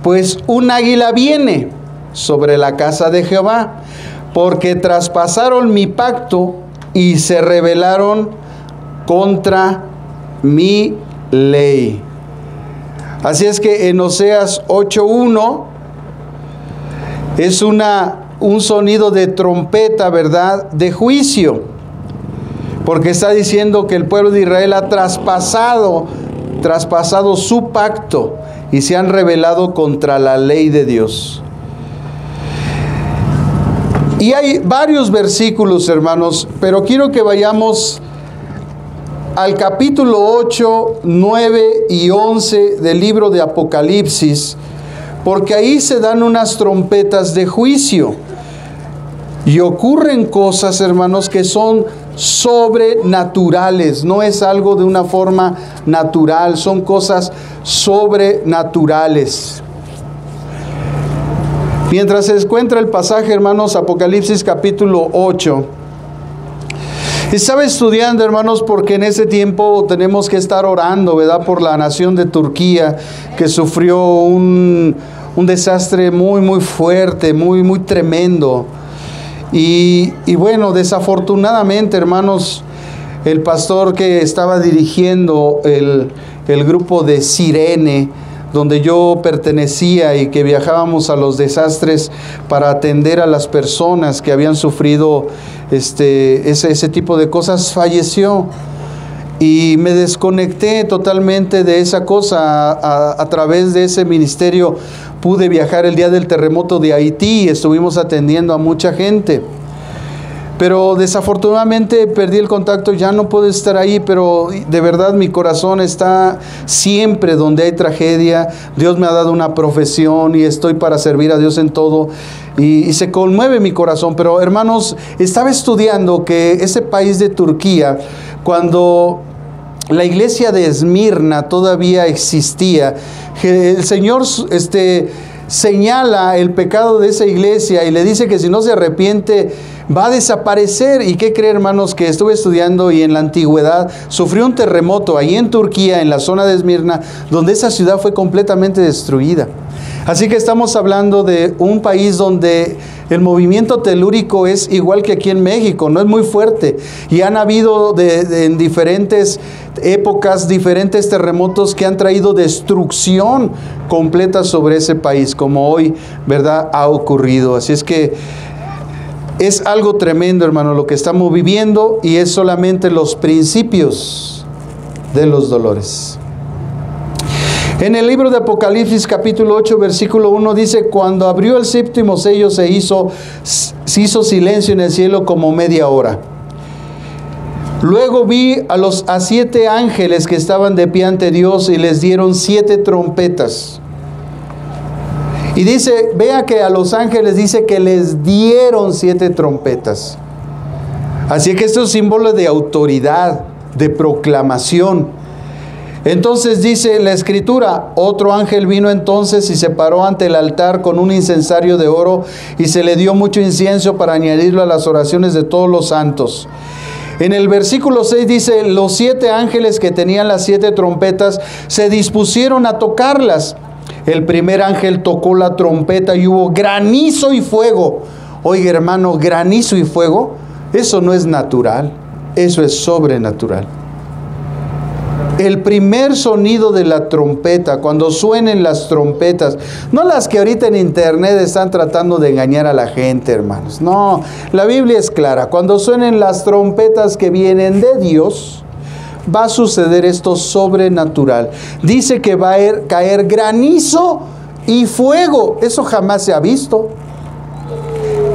A: pues un águila viene sobre la casa de Jehová, porque traspasaron mi pacto y se rebelaron contra mi ley. Así es que en Oseas 8:1 es un sonido de trompeta, ¿verdad?, de juicio, porque está diciendo que el pueblo de Israel ha traspasado su pacto y se han rebelado contra la ley de Dios. Y hay varios versículos, hermanos, pero quiero que vayamos al capítulo 8, 9 y 11 del libro de Apocalipsis, porque ahí se dan unas trompetas de juicio. Y ocurren cosas, hermanos, que son sobrenaturales. No es algo de una forma natural, son cosas sobrenaturales. Mientras se encuentra el pasaje, hermanos, Apocalipsis capítulo 8. Estaba estudiando, hermanos, porque en ese tiempo tenemos que estar orando, ¿verdad?, por la nación de Turquía, que sufrió un desastre muy fuerte, muy tremendo. Y bueno, desafortunadamente, hermanos, el pastor que estaba dirigiendo el grupo de Sirene, donde yo pertenecía y que viajábamos a los desastres para atender a las personas que habían sufrido ese tipo de cosas, falleció. Y me desconecté totalmente de esa cosa. A través de ese ministerio pude viajar el día del terremoto de Haití y estuvimos atendiendo a mucha gente. Pero desafortunadamente perdí el contacto, ya no puedo estar ahí, pero de verdad mi corazón está siempre donde hay tragedia. Dios me ha dado una profesión y estoy para servir a Dios en todo. Y se conmueve mi corazón. Pero hermanos, estaba estudiando que ese país de Turquía, cuando la iglesia de Esmirna todavía existía, el Señor señala el pecado de esa iglesia y le dice que si no se arrepiente va a desaparecer. ¿Y qué cree, hermanos? Que estuve estudiando y en la antigüedad sufrió un terremoto ahí en Turquía, en la zona de Esmirna, donde esa ciudad fue completamente destruida. Así que estamos hablando de un país donde el movimiento telúrico es igual que aquí en México, no es muy fuerte. Y han habido en diferentes épocas, diferentes terremotos que han traído destrucción completa sobre ese país, como hoy, ¿verdad?, ha ocurrido. Así es que es algo tremendo, hermano, lo que estamos viviendo, y es solamente los principios de los dolores. En el libro de Apocalipsis capítulo 8 versículo 1 dice: cuando abrió el séptimo sello se hizo silencio en el cielo como media hora. Luego vi a 7 ángeles que estaban de pie ante Dios y les dieron 7 trompetas. Y dice, vea que a los ángeles dice que les dieron 7 trompetas. Así que esto es símbolo de autoridad, de proclamación. Entonces dice la escritura: otro ángel vino entonces y se paró ante el altar con un incensario de oro y se le dio mucho incienso para añadirlo a las oraciones de todos los santos. En el versículo 6 dice: los 7 ángeles que tenían las 7 trompetas se dispusieron a tocarlas. El primer ángel tocó la trompeta y hubo granizo y fuego. Oiga, hermano, granizo y fuego, eso no es natural, eso es sobrenatural. El primer sonido de la trompeta, cuando suenen las trompetas, no las que ahorita en internet están tratando de engañar a la gente, hermanos. No, la Biblia es clara. Cuando suenen las trompetas que vienen de Dios, va a suceder esto sobrenatural. Dice que va a caer granizo y fuego. Eso jamás se ha visto.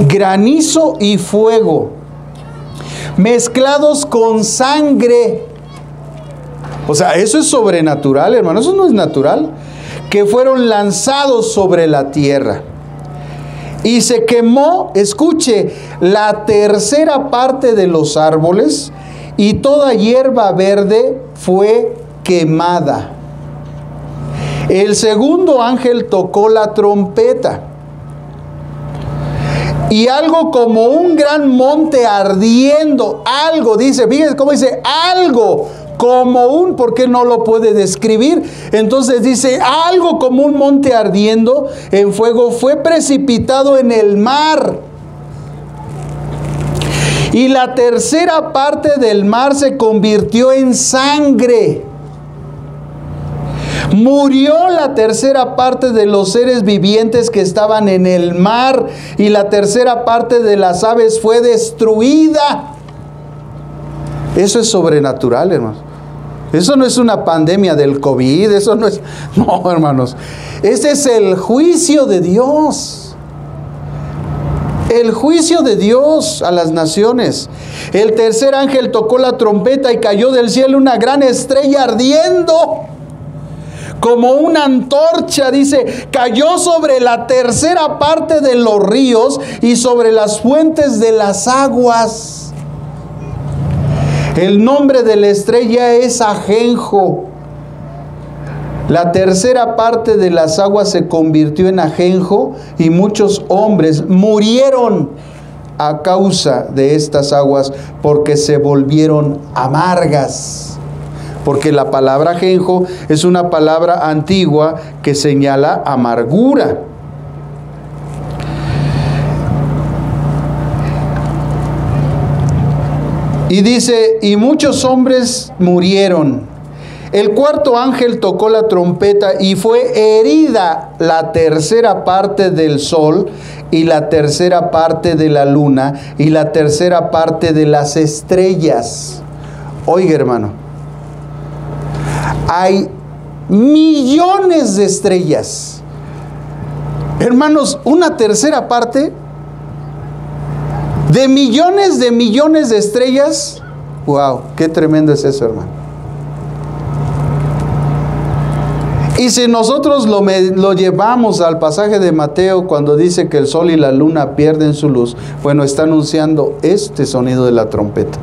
A: Granizo y fuego mezclados con sangre. O sea, eso es sobrenatural, hermano. Eso no es natural. Que fueron lanzados sobre la tierra. Y se quemó, escuche, la tercera parte de los árboles, y toda hierba verde fue quemada. El segundo ángel tocó la trompeta. Y algo como un gran monte ardiendo, algo, dice, fíjense cómo dice, algo como un, porque no lo puede describir. Entonces dice, algo como un monte ardiendo en fuego fue precipitado en el mar. Y la tercera parte del mar se convirtió en sangre. Murió la tercera parte de los seres vivientes que estaban en el mar, y la tercera parte de las aves fue destruida. Eso es sobrenatural, hermanos. Eso no es una pandemia del COVID, eso no es... No, hermanos. Ese es el juicio de Dios. El juicio de Dios a las naciones. El tercer ángel tocó la trompeta y cayó del cielo una gran estrella ardiendo como una antorcha, dice, cayó sobre la tercera parte de los ríos y sobre las fuentes de las aguas. El nombre de la estrella es ajenjo. La tercera parte de las aguas se convirtió en ajenjo y muchos hombres murieron a causa de estas aguas porque se volvieron amargas. Porque la palabra ajenjo es una palabra antigua que señala amargura. Y dice, y muchos hombres murieron. El cuarto ángel tocó la trompeta y fue herida la tercera parte del sol y la tercera parte de la luna y la tercera parte de las estrellas. Oiga, hermano, hay millones de estrellas. Hermanos, una tercera parte de millones de estrellas. ¡Wow! ¡Qué tremendo es eso, hermano! Y si nosotros lo llevamos al pasaje de Mateo cuando dice que el sol y la luna pierden su luz, bueno, está anunciando este sonido de la trompeta.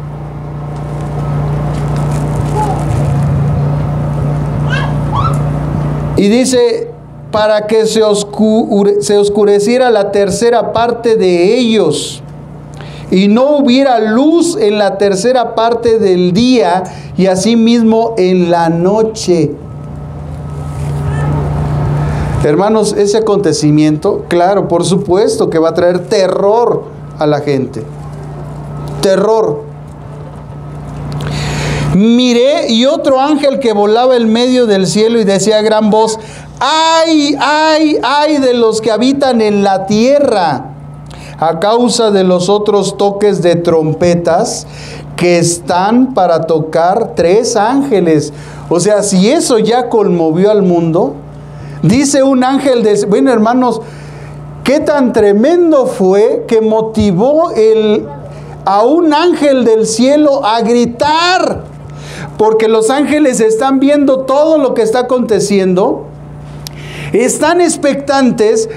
A: Y dice, para que se oscureciera la tercera parte de ellos y no hubiera luz en la tercera parte del día y asimismo en la noche. Hermanos, ese acontecimiento, claro, por supuesto que va a traer terror a la gente. Terror. Miré y otro ángel que volaba en medio del cielo y decía a gran voz, ¡ay, ay, ay de los que habitan en la tierra! A causa de los otros toques de trompetas que están para tocar 3 ángeles. O sea, si eso ya conmovió al mundo, dice un ángel de... Bueno, hermanos, qué tan tremendo fue que motivó a un ángel del cielo a gritar. Porque los ángeles están viendo todo lo que está aconteciendo. Están expectantes.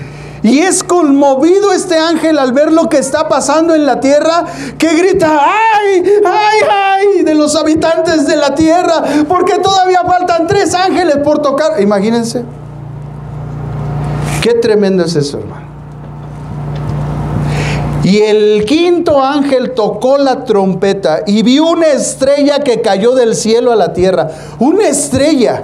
A: Y es conmovido este ángel al ver lo que está pasando en la tierra, que grita, ¡ay, ay, ay! De los habitantes de la tierra, porque todavía faltan 3 ángeles por tocar. Imagínense. Qué tremendo es eso, hermano. Y el quinto ángel tocó la trompeta y vio una estrella que cayó del cielo a la tierra. Una estrella.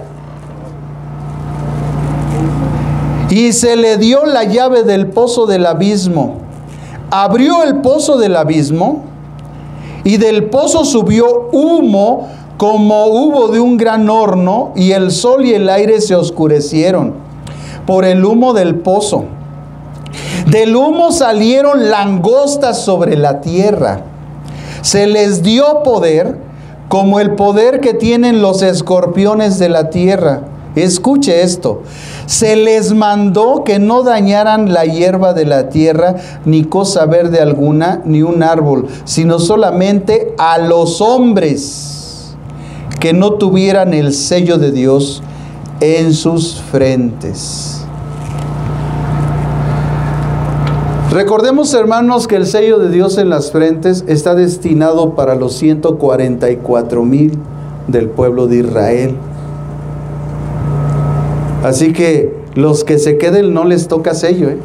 A: Y se le dio la llave del pozo del abismo. Abrió el pozo del abismo y del pozo subió humo como hubo de un gran horno, y el sol y el aire se oscurecieron por el humo del pozo. Del humo salieron langostas sobre la tierra. Se les dio poder como el poder que tienen los escorpiones de la tierra. Escuche esto. Se les mandó que no dañaran la hierba de la tierra, ni cosa verde alguna, ni un árbol, sino solamente a los hombres que no tuvieran el sello de Dios en sus frentes. Recordemos, hermanos, que el sello de Dios en las frentes está destinado para los 144,000 del pueblo de Israel. Así que los que se queden no les toca sello, ¿eh?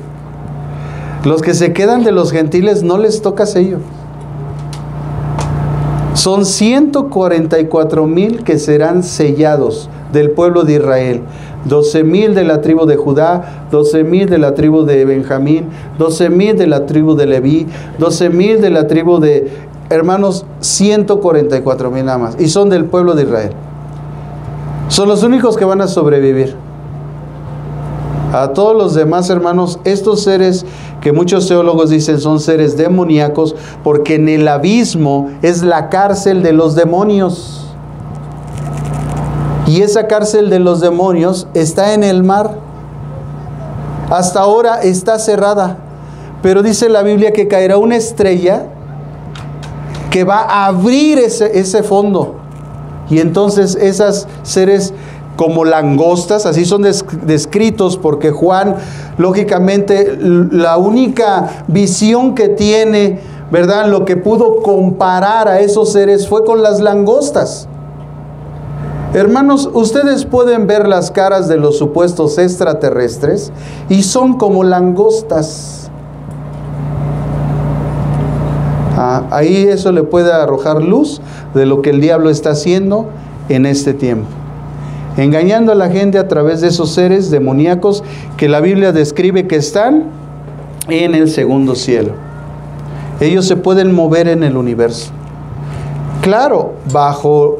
A: Los que se quedan de los gentiles no les toca sello. Son 144,000 que serán sellados del pueblo de Israel. 12,000 de la tribu de Judá, 12,000 de la tribu de Benjamín, 12,000 de la tribu de Leví, 12,000 de la tribu de... Hermanos, 144,000 nada más. Y son del pueblo de Israel. Son los únicos que van a sobrevivir. A todos los demás, hermanos, estos seres que muchos teólogos dicen son seres demoníacos, porque en el abismo es la cárcel de los demonios. Y esa cárcel de los demonios está en el mar. Hasta ahora está cerrada, pero dice la Biblia que caerá una estrella que va a abrir ese fondo. Y entonces esos seres como langostas, así son descritos, porque Juan, lógicamente, la única visión que tiene, ¿verdad?, lo que pudo comparar a esos seres fue con las langostas. Hermanos, ustedes pueden ver las caras de los supuestos extraterrestres y son como langostas. Ahí eso le puede arrojar luz de lo que el diablo está haciendo en este tiempo, engañando a la gente a través de esos seres demoníacos que la Biblia describe que están en el segundo cielo. Ellos se pueden mover en el universo, claro, bajo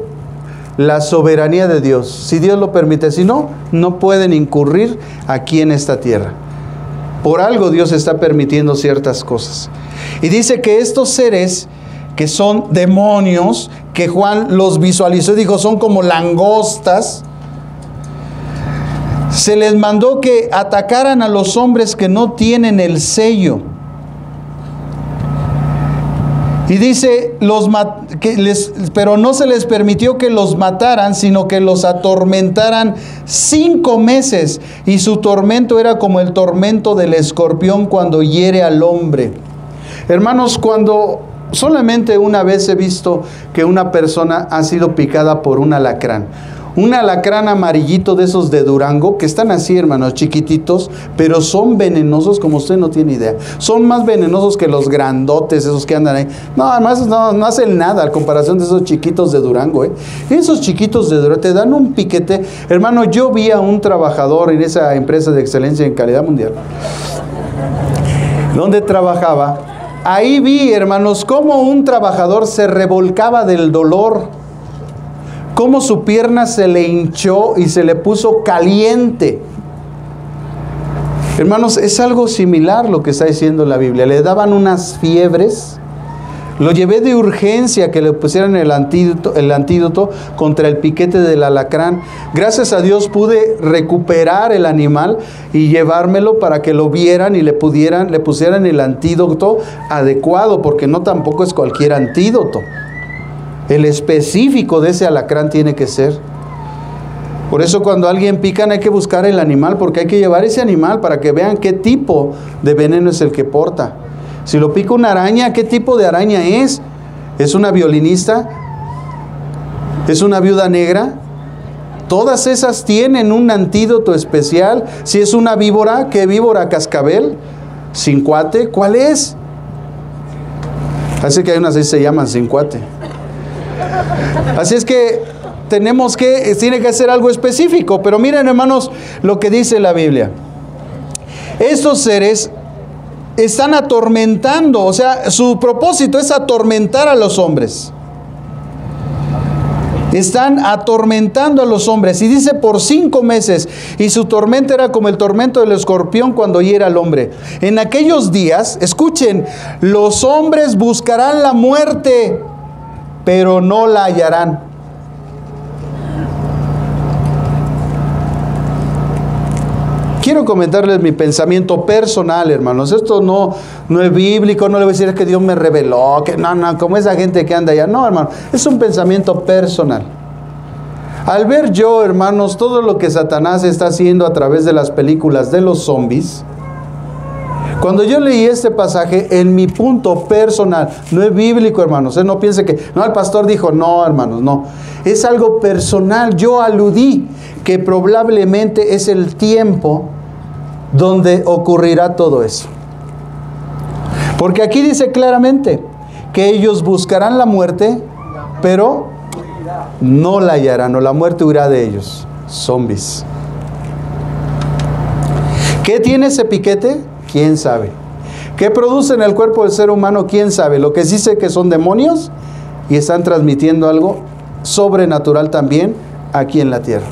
A: la soberanía de Dios, si Dios lo permite. Si no, no pueden incurrir aquí en esta tierra. Por algo Dios está permitiendo ciertas cosas. Y dice que estos seres, que son demonios, que Juan los visualizó y dijo son como langostas, se les mandó que atacaran a los hombres que no tienen el sello. Y dice, pero no se les permitió que los mataran, sino que los atormentaran 5 meses. Y su tormento era como el tormento del escorpión cuando hiere al hombre. Hermanos, cuando solamente una vez he visto que una persona ha sido picada por un alacrán. Un alacrán amarillito de esos de Durango, que están así, hermanos, chiquititos, pero son venenosos como usted no tiene idea. Son más venenosos que los grandotes, esos que andan ahí. No, además no hacen nada a comparación de esos chiquitos de Durango, ¿eh? Esos chiquitos de Durango te dan un piquete. Hermano, yo vi a un trabajador en esa empresa de excelencia en calidad mundial, donde trabajaba. Ahí vi, hermanos, cómo un trabajador se revolcaba del dolor, cómo su pierna se le hinchó y se le puso caliente. Hermanos, es algo similar lo que está diciendo la Biblia. Le daban unas fiebres. Lo llevé de urgencia que le pusieran el antídoto contra el piquete del alacrán. Gracias a Dios pude recuperar el animal y llevármelo para que lo vieran y le pusieran el antídoto adecuado, porque no tampoco es cualquier antídoto. El específico de ese alacrán tiene que ser. Por eso cuando a alguien pican hay que buscar el animal, porque hay que llevar ese animal para que vean qué tipo de veneno es el que porta. Si lo pica una araña, ¿qué tipo de araña es? ¿Es una violinista? ¿Es una viuda negra? Todas esas tienen un antídoto especial. Si es una víbora, ¿qué víbora? ¿Cascabel? ¿Cincuate? ¿Cuál es? Así que hay unas que se llaman cincuate. Así es que tiene que ser algo específico. Pero miren, hermanos, lo que dice la Biblia. Estos seres están atormentando, o sea, su propósito es atormentar a los hombres. Están atormentando a los hombres. Y dice por 5 meses. Y su tormento era como el tormento del escorpión cuando hiere al hombre. En aquellos días, escuchen, los hombres buscarán la muerte, pero no la hallarán. Quiero comentarles mi pensamiento personal, hermanos. Esto no es bíblico, no le voy a decir que Dios me reveló, que no, como esa gente que anda allá. No, hermano, es un pensamiento personal. Al ver yo, hermanos, todo lo que Satanás está haciendo a través de las películas de los zombies, cuando yo leí este pasaje, en mi punto personal, no es bíblico, hermanos, no piense que, no, el pastor dijo, no, hermanos, no, es algo personal. Yo aludí que probablemente es el tiempo donde ocurrirá todo eso. Porque aquí dice claramente que ellos buscarán la muerte, pero no la hallarán, o la muerte huirá de ellos. Zombies. ¿Qué tiene ese piquete? ¿Quién sabe? ¿Qué produce en el cuerpo del ser humano? ¿Quién sabe? Lo que sí sé que son demonios y están transmitiendo algo sobrenatural también aquí en la tierra.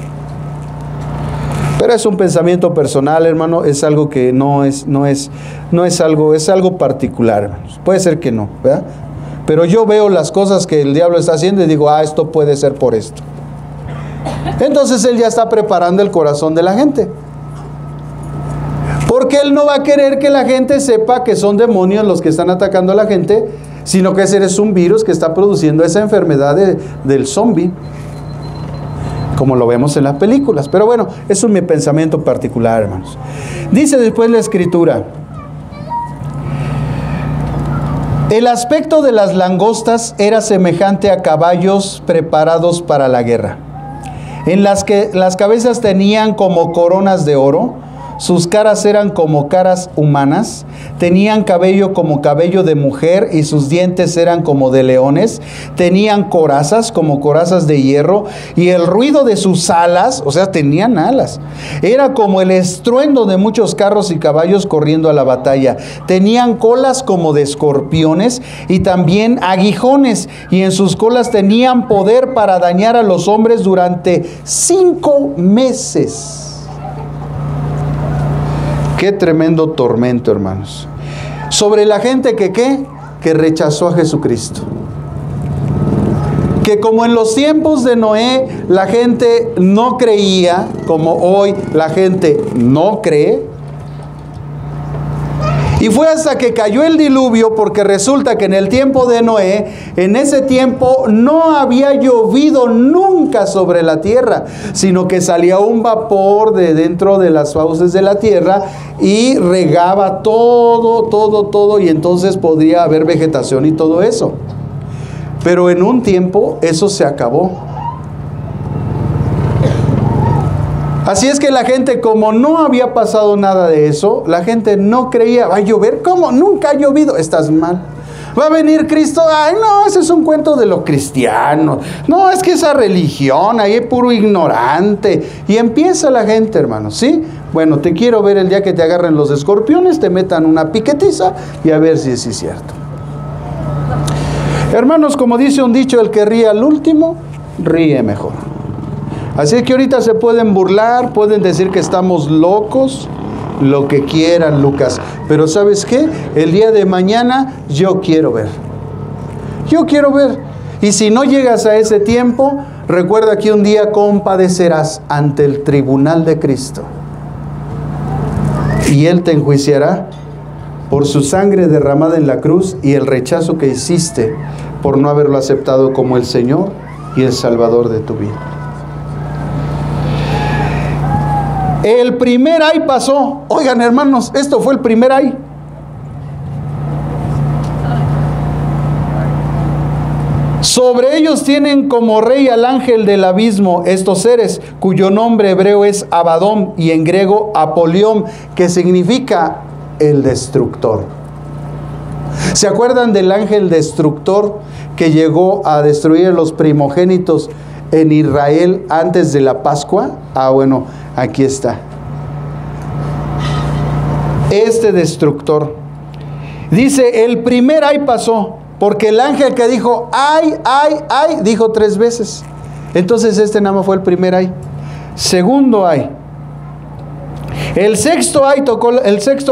A: Pero es un pensamiento personal, hermano, es algo que no es algo, es algo particular, hermanos. Puede ser que no, ¿verdad? Pero yo veo las cosas que el diablo está haciendo y digo, esto puede ser por esto. Entonces él ya está preparando el corazón de la gente. ¿Por Porque Él no va a querer que la gente sepa que son demonios los que están atacando a la gente, sino que ese es un virus que está produciendo esa enfermedad del zombie, como lo vemos en las películas. Pero bueno, eso es mi pensamiento particular, hermanos. Dice después la Escritura: el aspecto de las langostas era semejante a caballos preparados para la guerra, en las que las cabezas tenían como coronas de oro, sus caras eran como caras humanas, tenían cabello como cabello de mujer y sus dientes eran como de leones, tenían corazas como corazas de hierro y el ruido de sus alas, o sea, tenían alas, era como el estruendo de muchos carros y caballos corriendo a la batalla. Tenían colas como de escorpiones y también aguijones, y en sus colas tenían poder para dañar a los hombres durante 5 meses. Qué tremendo tormento, hermanos. Sobre la gente que ¿qué? Que rechazó a Jesucristo. Que como en los tiempos de Noé la gente no creía, como hoy la gente no cree. Y fue hasta que cayó el diluvio, porque resulta que en el tiempo de Noé, en ese tiempo no había llovido nunca sobre la tierra, sino que salía un vapor de dentro de las fauces de la tierra y regaba todo, y entonces podría haber vegetación y todo eso. Pero en un tiempo eso se acabó. Así es que la gente, como no había pasado nada de eso, la gente no creía. ¿Va a llover? ¿Cómo? Nunca ha llovido. Estás mal. ¿Va a venir Cristo? Ay, no, ese es un cuento de los cristianos. No, es que esa religión, ahí es puro ignorante. Y empieza la gente, hermano, ¿sí? Bueno, te quiero ver el día que te agarren los escorpiones, te metan una piquetiza y a ver si es cierto. Hermanos, como dice un dicho, el que ríe al último, ríe mejor. Así es que ahorita se pueden burlar, pueden decir que estamos locos, lo que quieran, Lucas. Pero ¿sabes qué? El día de mañana yo quiero ver. Yo quiero ver. Y si no llegas a ese tiempo, recuerda que un día compadecerás ante el tribunal de Cristo. Y Él te enjuiciará por su sangre derramada en la cruz y el rechazo que hiciste por no haberlo aceptado como el Señor y el Salvador de tu vida. El primer ay pasó. Oigan, hermanos, esto fue el primer ay. Sobre ellos tienen como rey al ángel del abismo, estos seres, cuyo nombre hebreo es Abadón y en griego Apolión, que significa el destructor. ¿Se acuerdan del ángel destructor que llegó a destruir los primogénitos en Israel antes de la Pascua? Ah, bueno, aquí está. Este destructor. Dice, el primer ay pasó, porque el ángel que dijo, ay, ay, ay, dijo 3 veces. Entonces este nada más fue el primer ay. Segundo ay. El sexto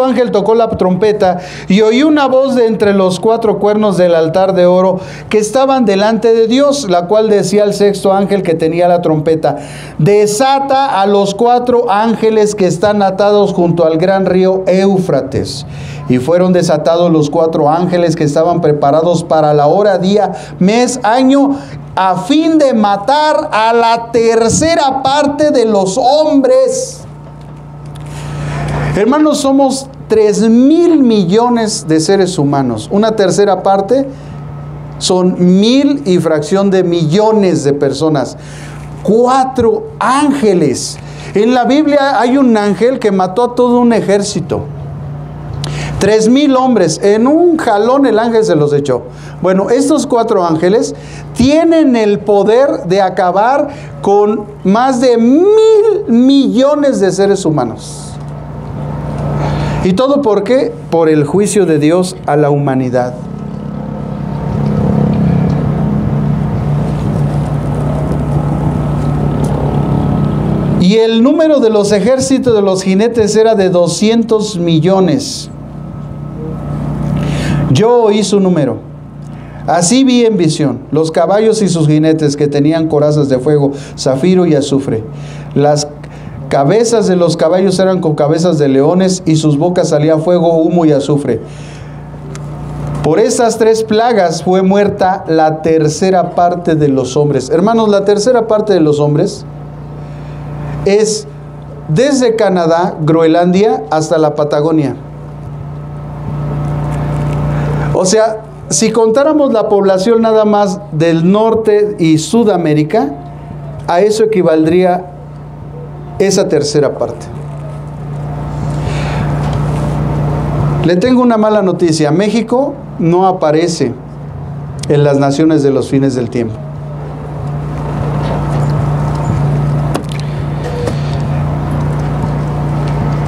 A: ángel tocó la trompeta y oí una voz de entre los 4 cuernos del altar de oro que estaban delante de Dios, la cual decía al sexto ángel que tenía la trompeta: desata a los 4 ángeles que están atados junto al gran río Éufrates. Y fueron desatados los 4 ángeles que estaban preparados para la hora, día, mes, año, a fin de matar a la tercera parte de los hombres. Hermanos, somos 3,000 millones de seres humanos. Una tercera parte son 1,000 y fracción de millones de personas. 4 ángeles. En la Biblia hay un ángel que mató a todo un ejército. 3,000 hombres. En un jalón el ángel se los echó. Bueno, estos 4 ángeles tienen el poder de acabar con más de 1,000 millones de seres humanos. ¿Y todo por qué? Por el juicio de Dios a la humanidad. Y el número de los ejércitos de los jinetes era de 200 millones. Yo oí su número. Así vi en visión los caballos y sus jinetes que tenían corazas de fuego, zafiro y azufre. cabezas de los caballos eran con cabezas de leones, y sus bocas salía fuego, humo y azufre. Por estas 3 plagas fue muerta la tercera parte de los hombres. Hermanos, la tercera parte de los hombres es desde Canadá, Groenlandia, hasta la Patagonia. O sea, si contáramos la población nada más del norte y Sudamérica, a eso equivaldría esa tercera parte. Le tengo una mala noticia. México no aparece en las naciones de los fines del tiempo.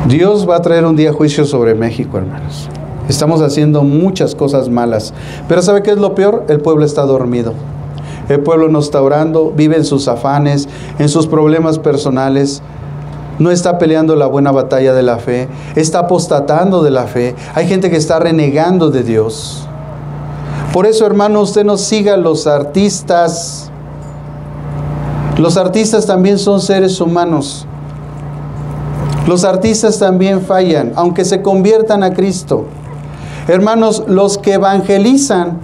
A: Dios va a traer un día juicio sobre México, hermanos. Estamos haciendo muchas cosas malas. Pero ¿sabe qué es lo peor? El pueblo está dormido. El pueblo no está orando, vive en sus afanes, en sus problemas personales. No está peleando la buena batalla de la fe. Está apostatando de la fe. Hay gente que está renegando de Dios. Por eso, hermano, usted no siga a los artistas. Los artistas también son seres humanos. Los artistas también fallan, aunque se conviertan a Cristo. Hermanos, los que evangelizan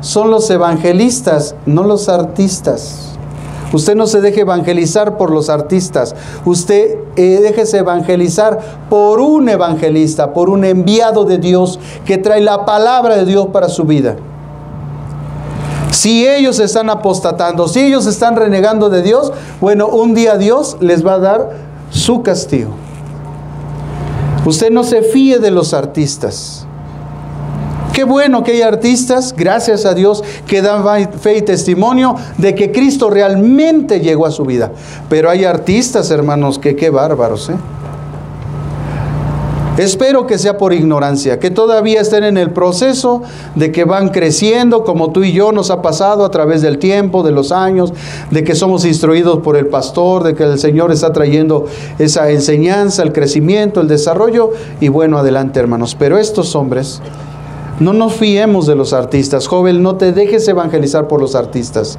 A: son los evangelistas, no los artistas. Usted no se deje evangelizar por los artistas. Usted déjese evangelizar por un evangelista, por un enviado de Dios que trae la palabra de Dios para su vida. Si ellos están apostatando, si ellos están renegando de Dios, bueno, un día Dios les va a dar su castigo. Usted no se fíe de los artistas. Qué bueno que hay artistas, gracias a Dios, que dan fe y testimonio de que Cristo realmente llegó a su vida. Pero hay artistas, hermanos, que qué bárbaros, ¿eh? Espero que sea por ignorancia, que todavía estén en el proceso de que van creciendo, como tú y yo nos ha pasado a través del tiempo, de los años, de que somos instruidos por el pastor, de que el Señor está trayendo esa enseñanza, el crecimiento, el desarrollo, y bueno, adelante, hermanos. Pero estos hombres, no nos fiemos de los artistas. Joven, no te dejes evangelizar por los artistas.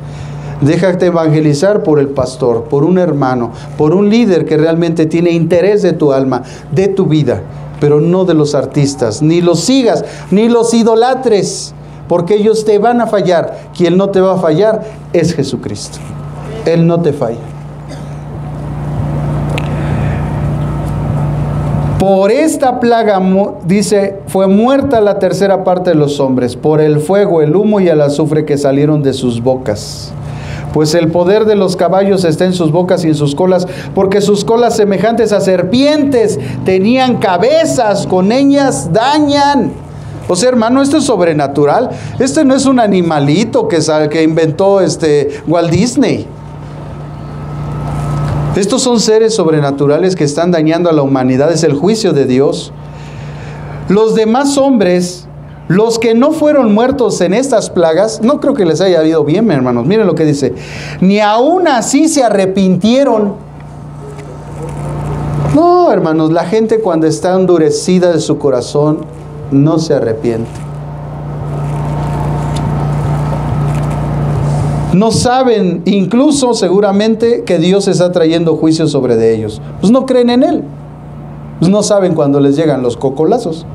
A: Déjate evangelizar por el pastor, por un hermano, por un líder que realmente tiene interés de tu alma, de tu vida, pero no de los artistas. Ni los sigas, ni los idolatres, porque ellos te van a fallar. Quien no te va a fallar es Jesucristo. Él no te falla. Por esta plaga, dice, fue muerta la tercera parte de los hombres, por el fuego, el humo y el azufre que salieron de sus bocas. Pues el poder de los caballos está en sus bocas y en sus colas, porque sus colas semejantes a serpientes tenían cabezas, con ellas dañan. O sea, hermano, esto es sobrenatural. Este no es un animalito que inventó Walt Disney. Estos son seres sobrenaturales que están dañando a la humanidad. Es el juicio de Dios. Los demás hombres, los que no fueron muertos en estas plagas, no creo que les haya ido bien, hermanos. Miren lo que dice. Ni aún así se arrepintieron. No, hermanos, la gente cuando está endurecida de su corazón, no se arrepiente. No saben, incluso seguramente, que Dios está trayendo juicio sobre de ellos. Pues no creen en Él. Pues no saben cuando les llegan los cocolazos.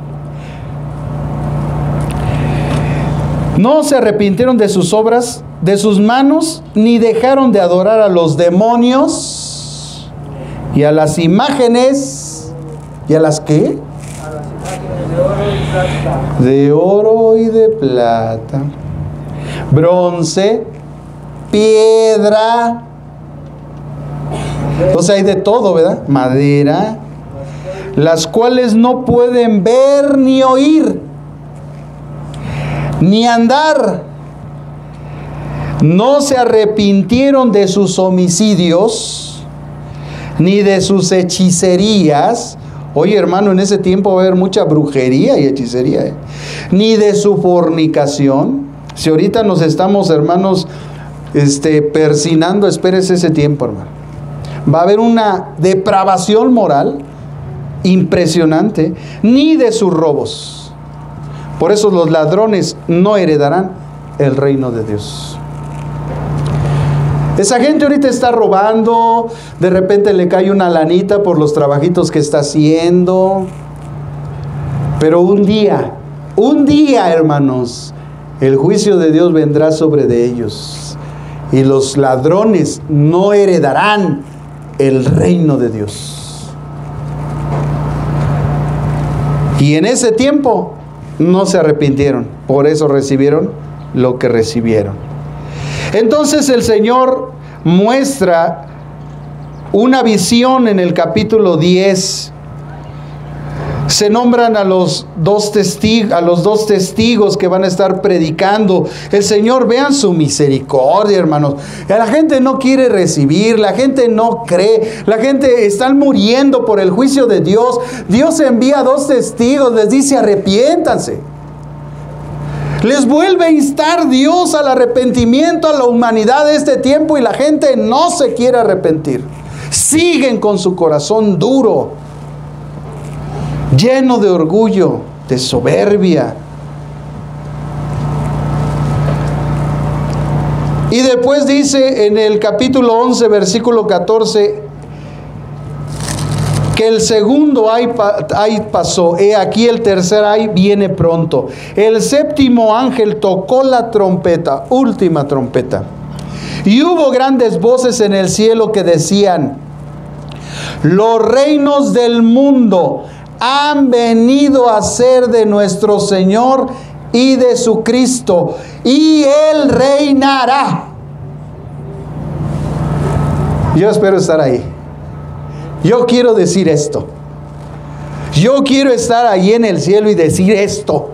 A: No se arrepintieron de sus obras, de sus manos, ni dejaron de adorar a los demonios y a las imágenes. ¿Y a las qué?
B: A las imágenes
A: de oro y de plata, bronce, piedra, o sea, hay de todo, ¿verdad? Madera, las cuales no pueden ver ni oír, ni andar. No se arrepintieron de sus homicidios, ni de sus hechicerías. Oye, hermano, en ese tiempo va a haber mucha brujería y hechicería, ¿eh? Ni de su fornicación. Si ahorita nos estamos, hermanos, persinando, espérese ese tiempo, hermano. Va a haber una depravación moral impresionante. Ni de sus robos. Por eso los ladrones no heredarán el reino de Dios. Esa gente ahorita está robando, de repente le cae una lanita por los trabajitos que está haciendo. Pero un día, hermanos, el juicio de Dios vendrá sobre de ellos. Y los ladrones no heredarán el reino de Dios. Y en ese tiempo no se arrepintieron, por eso recibieron lo que recibieron. Entonces el Señor muestra una visión en el capítulo 10. Se nombran a los dos testigos que van a estar predicando. El Señor, vean su misericordia, hermanos. La gente no quiere recibir, la gente no cree, la gente está muriendo por el juicio de Dios. Dios envía 2 testigos, les dice arrepiéntanse. Les vuelve a instar Dios al arrepentimiento a la humanidad de este tiempo y la gente no se quiere arrepentir. Siguen con su corazón duro, lleno de orgullo, de soberbia. Y después dice en el capítulo 11, versículo 14, que el segundo ay pasó, he aquí el tercer ay viene pronto. El séptimo ángel tocó la trompeta, última trompeta. Y hubo grandes voces en el cielo que decían: los reinos del mundo han venido a ser de nuestro Señor y de su Cristo, y Él reinará. Yo espero estar ahí. Yo quiero decir esto. Yo quiero estar ahí en el cielo y decir esto.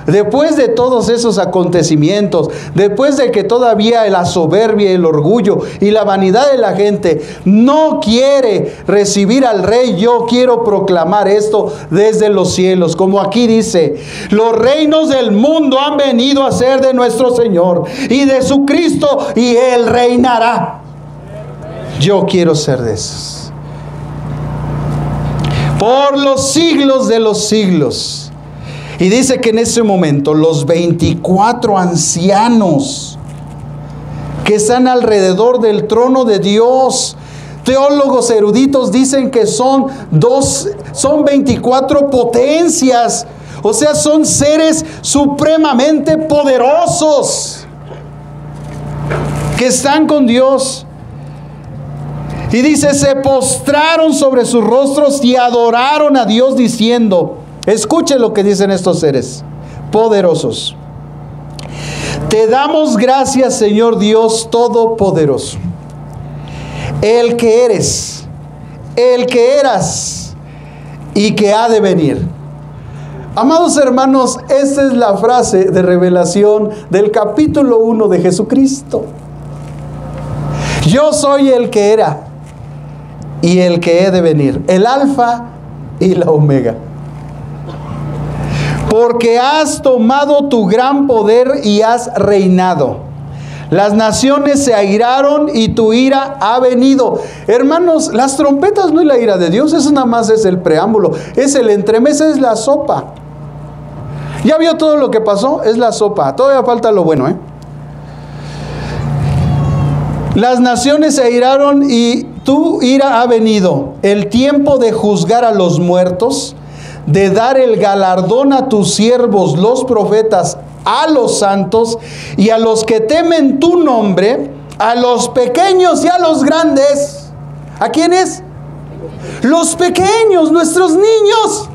A: Después de todos esos acontecimientos, después de que todavía la soberbia, el orgullo y la vanidad de la gente no quiere recibir al Rey, yo quiero proclamar esto desde los cielos. Como aquí dice: los reinos del mundo han venido a ser de nuestro Señor y de su Cristo, y Él reinará. Yo quiero ser de esos. Por los siglos de los siglos. Y dice que en ese momento los 24 ancianos que están alrededor del trono de Dios, teólogos eruditos dicen que son 24 potencias, o sea, son seres supremamente poderosos que están con Dios. Y dice, se postraron sobre sus rostros y adoraron a Dios diciendo, escuchen lo que dicen estos seres poderosos: te damos gracias, Señor Dios Todopoderoso, el que eres, el que eras y que ha de venir. Amados hermanos, esta es la frase de revelación del capítulo 1 de Jesucristo. Yo soy el que era y el que he de venir, el alfa y la omega. Porque has tomado tu gran poder y has reinado. Las naciones se airaron y tu ira ha venido. Hermanos, las trompetas no es la ira de Dios, eso nada más es el preámbulo, es el entremés, es la sopa. ¿Ya vio todo lo que pasó? Es la sopa, todavía falta lo bueno, Las naciones se airaron y tu ira ha venido. El tiempo de juzgar a los muertos, de dar el galardón a tus siervos, los profetas, a los santos y a los que temen tu nombre, a los pequeños y a los grandes. ¿A quiénes? Los pequeños, nuestros niños.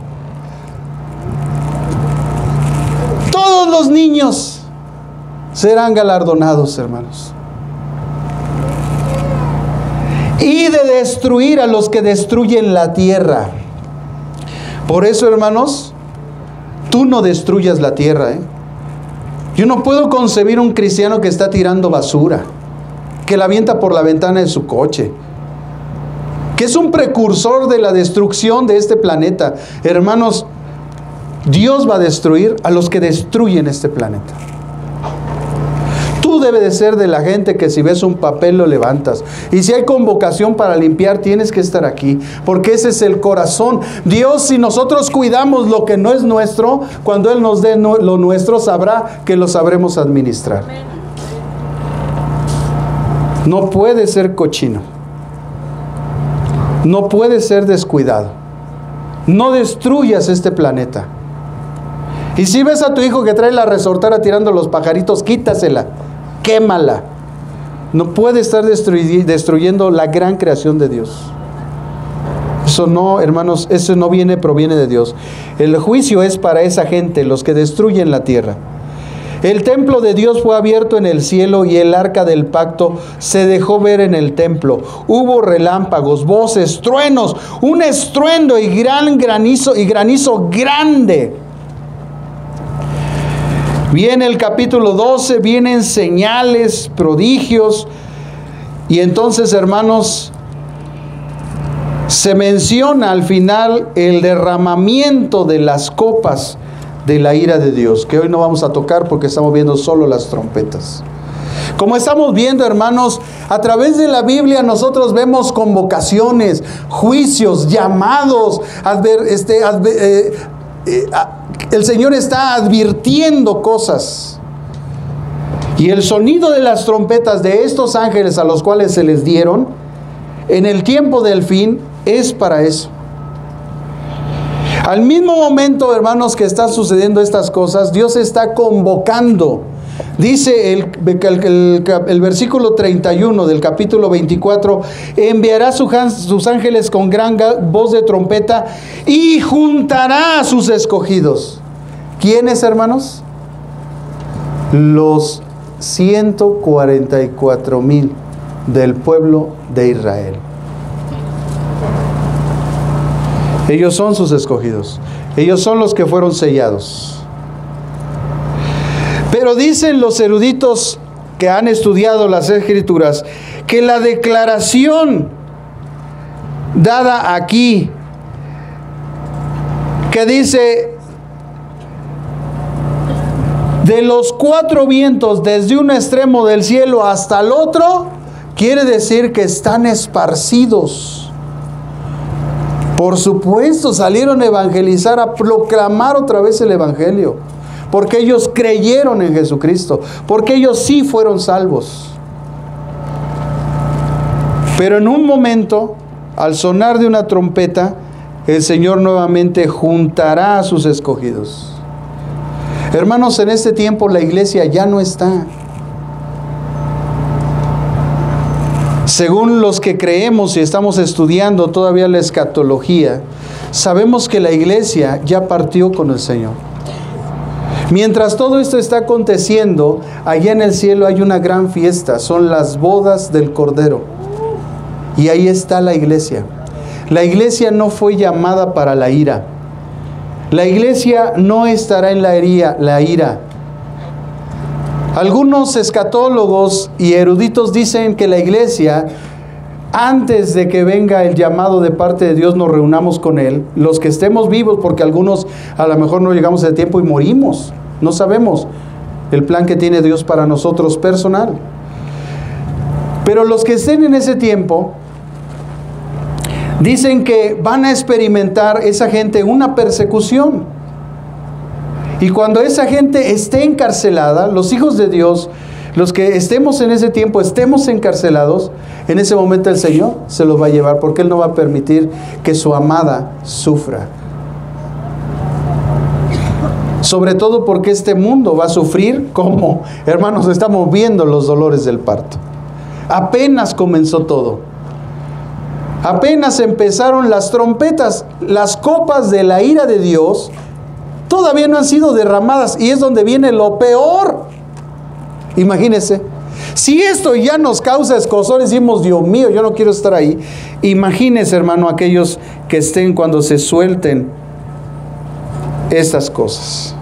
A: Todos los niños serán galardonados, hermanos. Y de destruir a los que destruyen la tierra. Por eso, hermanos, tú no destruyas la tierra, Yo no puedo concebir un cristiano que está tirando basura, que la avienta por la ventana de su coche, que es un precursor de la destrucción de este planeta. Hermanos, Dios va a destruir a los que destruyen este planeta. Tú debes de ser de la gente que si ves un papel lo levantas. Y si hay convocación para limpiar, tienes que estar aquí. Porque ese es el corazón. Dios, si nosotros cuidamos lo que no es nuestro, cuando Él nos dé lo nuestro, sabrá que lo sabremos administrar. No puede ser cochino. No puede ser descuidado. No destruyas este planeta. Y si ves a tu hijo que trae la resortera tirando los pajaritos, quítasela, quémala. No puede estar destruyendo la gran creación de Dios. Eso no, hermanos, eso no proviene de Dios. El juicio es para esa gente, los que destruyen la tierra. El templo de Dios fue abierto en el cielo y el arca del pacto se dejó ver en el templo. Hubo relámpagos, voces, truenos, un estruendo y gran granizo grande. Viene el capítulo 12, vienen señales, prodigios, y entonces, hermanos, se menciona al final el derramamiento de las copas de la ira de Dios, que hoy no vamos a tocar porque estamos viendo solo las trompetas. Como estamos viendo, hermanos, a través de la Biblia nosotros vemos convocaciones, juicios, llamados, el Señor está advirtiendo cosas. Y el sonido de las trompetas de estos ángeles a los cuales se les dieron en el tiempo del fin es para eso. Al mismo momento, hermanos, que están sucediendo estas cosas, Dios está convocando. Dice el versículo 31 del capítulo 24, enviará sus ángeles con gran voz de trompeta y juntará a sus escogidos. ¿Quiénes, hermanos? Los 144,000 del pueblo de Israel. Ellos son sus escogidos. Ellos son los que fueron sellados. Pero dicen los eruditos que han estudiado las Escrituras que la declaración dada aquí, que dice de los 4 vientos desde un extremo del cielo hasta el otro, quiere decir que están esparcidos. Por supuesto, salieron a evangelizar, a proclamar otra vez el evangelio, porque ellos creyeron en Jesucristo, porque ellos sí fueron salvos. Pero en un momento, al sonar de una trompeta, el Señor nuevamente juntará a sus escogidos. Hermanos, en este tiempo la iglesia ya no está. Según los que creemos y estamos estudiando todavía la escatología, sabemos que la iglesia ya partió con el Señor. Mientras todo esto está aconteciendo, allá en el cielo hay una gran fiesta, son las bodas del Cordero. Y ahí está la iglesia. La iglesia no fue llamada para la ira. La iglesia no estará en la ira. Algunos escatólogos y eruditos dicen que la iglesia, antes de que venga el llamado de parte de Dios, nos reunamos con Él, los que estemos vivos, porque algunos a lo mejor no llegamos a tiempo y morimos, no sabemos el plan que tiene Dios para nosotros personal. Pero los que estén en ese tiempo, dicen que van a experimentar esa gente una persecución. Y cuando esa gente esté encarcelada, los hijos de Dios, los que estemos en ese tiempo, estemos encarcelados, en ese momento el Señor se los va a llevar, porque Él no va a permitir que su amada sufra. Sobre todo porque este mundo va a sufrir como, hermanos, estamos viendo los dolores del parto. Apenas comenzó todo. Apenas empezaron las trompetas, las copas de la ira de Dios todavía no han sido derramadas, y es donde viene lo peor. Imagínense, si esto ya nos causa escozor, decimos, Dios mío, yo no quiero estar ahí. Imagínense, hermano, aquellos que estén cuando se suelten estas cosas.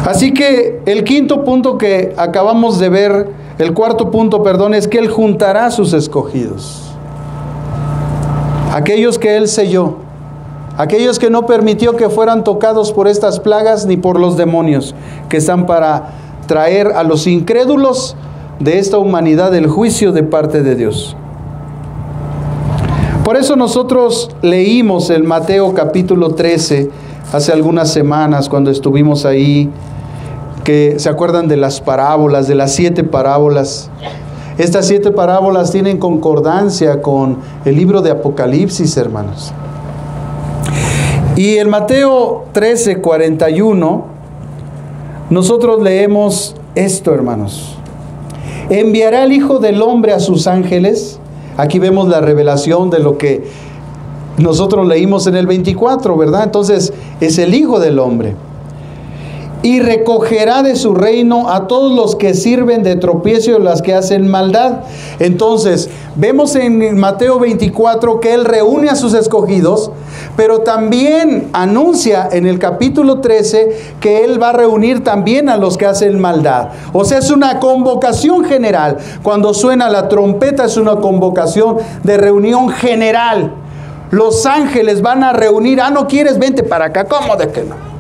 A: Así que el quinto punto que acabamos de ver, el cuarto punto, perdón, es que Él juntará a sus escogidos. Aquellos que Él selló. Aquellos que no permitió que fueran tocados por estas plagas ni por los demonios, que están para traer a los incrédulos de esta humanidad el juicio de parte de Dios. Por eso nosotros leímos el Mateo capítulo 13 hace algunas semanas cuando estuvimos ahí, que se acuerdan de las parábolas, de las 7 parábolas. Estas 7 parábolas tienen concordancia con el libro de Apocalipsis, hermanos. Y en Mateo 13:41, nosotros leemos esto, hermanos. Enviará el Hijo del Hombre a sus ángeles. Aquí vemos la revelación de lo que nosotros leímos en el 24, ¿verdad? Entonces, es el Hijo del Hombre. Y recogerá de su reino a todos los que sirven de tropiezo y a las que hacen maldad. Entonces, vemos en Mateo 24 que Él reúne a sus escogidos, pero también anuncia en el capítulo 13 que Él va a reunir también a los que hacen maldad. O sea, es una convocación general. Cuando suena la trompeta es una convocación de reunión general. Los ángeles van a reunir. Ah, ¿no quieres? Vente para acá. ¿Cómo de que no?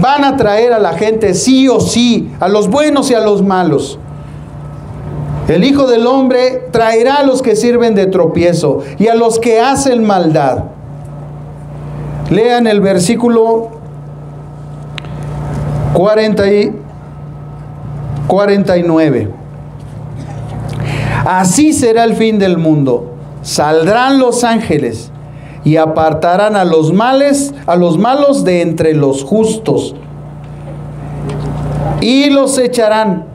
A: Van a traer a la gente sí o sí, a los buenos y a los malos. El Hijo del Hombre traerá a los que sirven de tropiezo y a los que hacen maldad. Lean el versículo 49. Así será el fin del mundo. Saldrán los ángeles y apartarán a los malos de entre los justos, y los echarán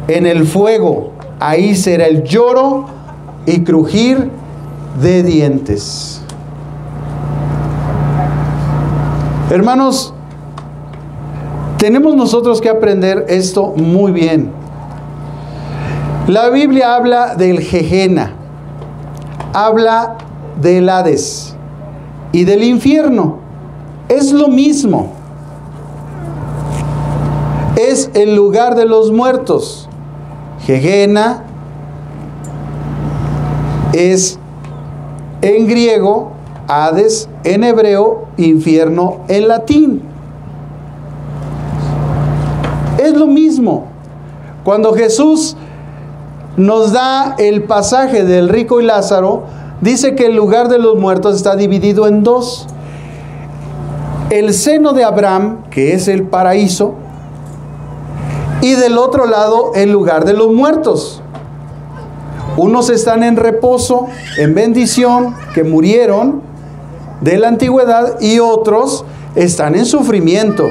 A: en el fuego. Ahí será el lloro y crujir de dientes. Hermanos, tenemos nosotros que aprender esto muy bien. La Biblia habla del Gehenna, habla del Hades y del infierno. Es lo mismo. Es el lugar de los muertos. Gehenna es en griego, Hades en hebreo, infierno en latín. Es lo mismo. Cuando Jesús nos da el pasaje del rico y Lázaro, dice que el lugar de los muertos está dividido en 2. El seno de Abraham, que es el paraíso, y del otro lado el lugar de los muertos. Unos están en reposo, en bendición, que murieron de la antigüedad, y otros están en sufrimiento.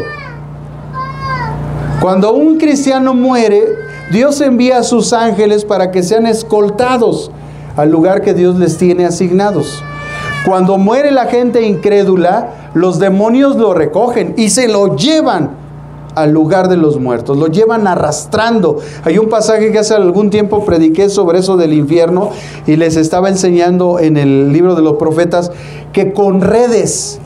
A: Cuando un cristiano muere, Dios envía a sus ángeles para que sean escoltados al lugar que Dios les tiene asignados. Cuando muere la gente incrédula, los demonios lo recogen y se lo llevan al lugar de los muertos, lo llevan arrastrando. Hay un pasaje que hace algún tiempo prediqué sobre eso del infierno, y les estaba enseñando en el libro de los profetas que con redes,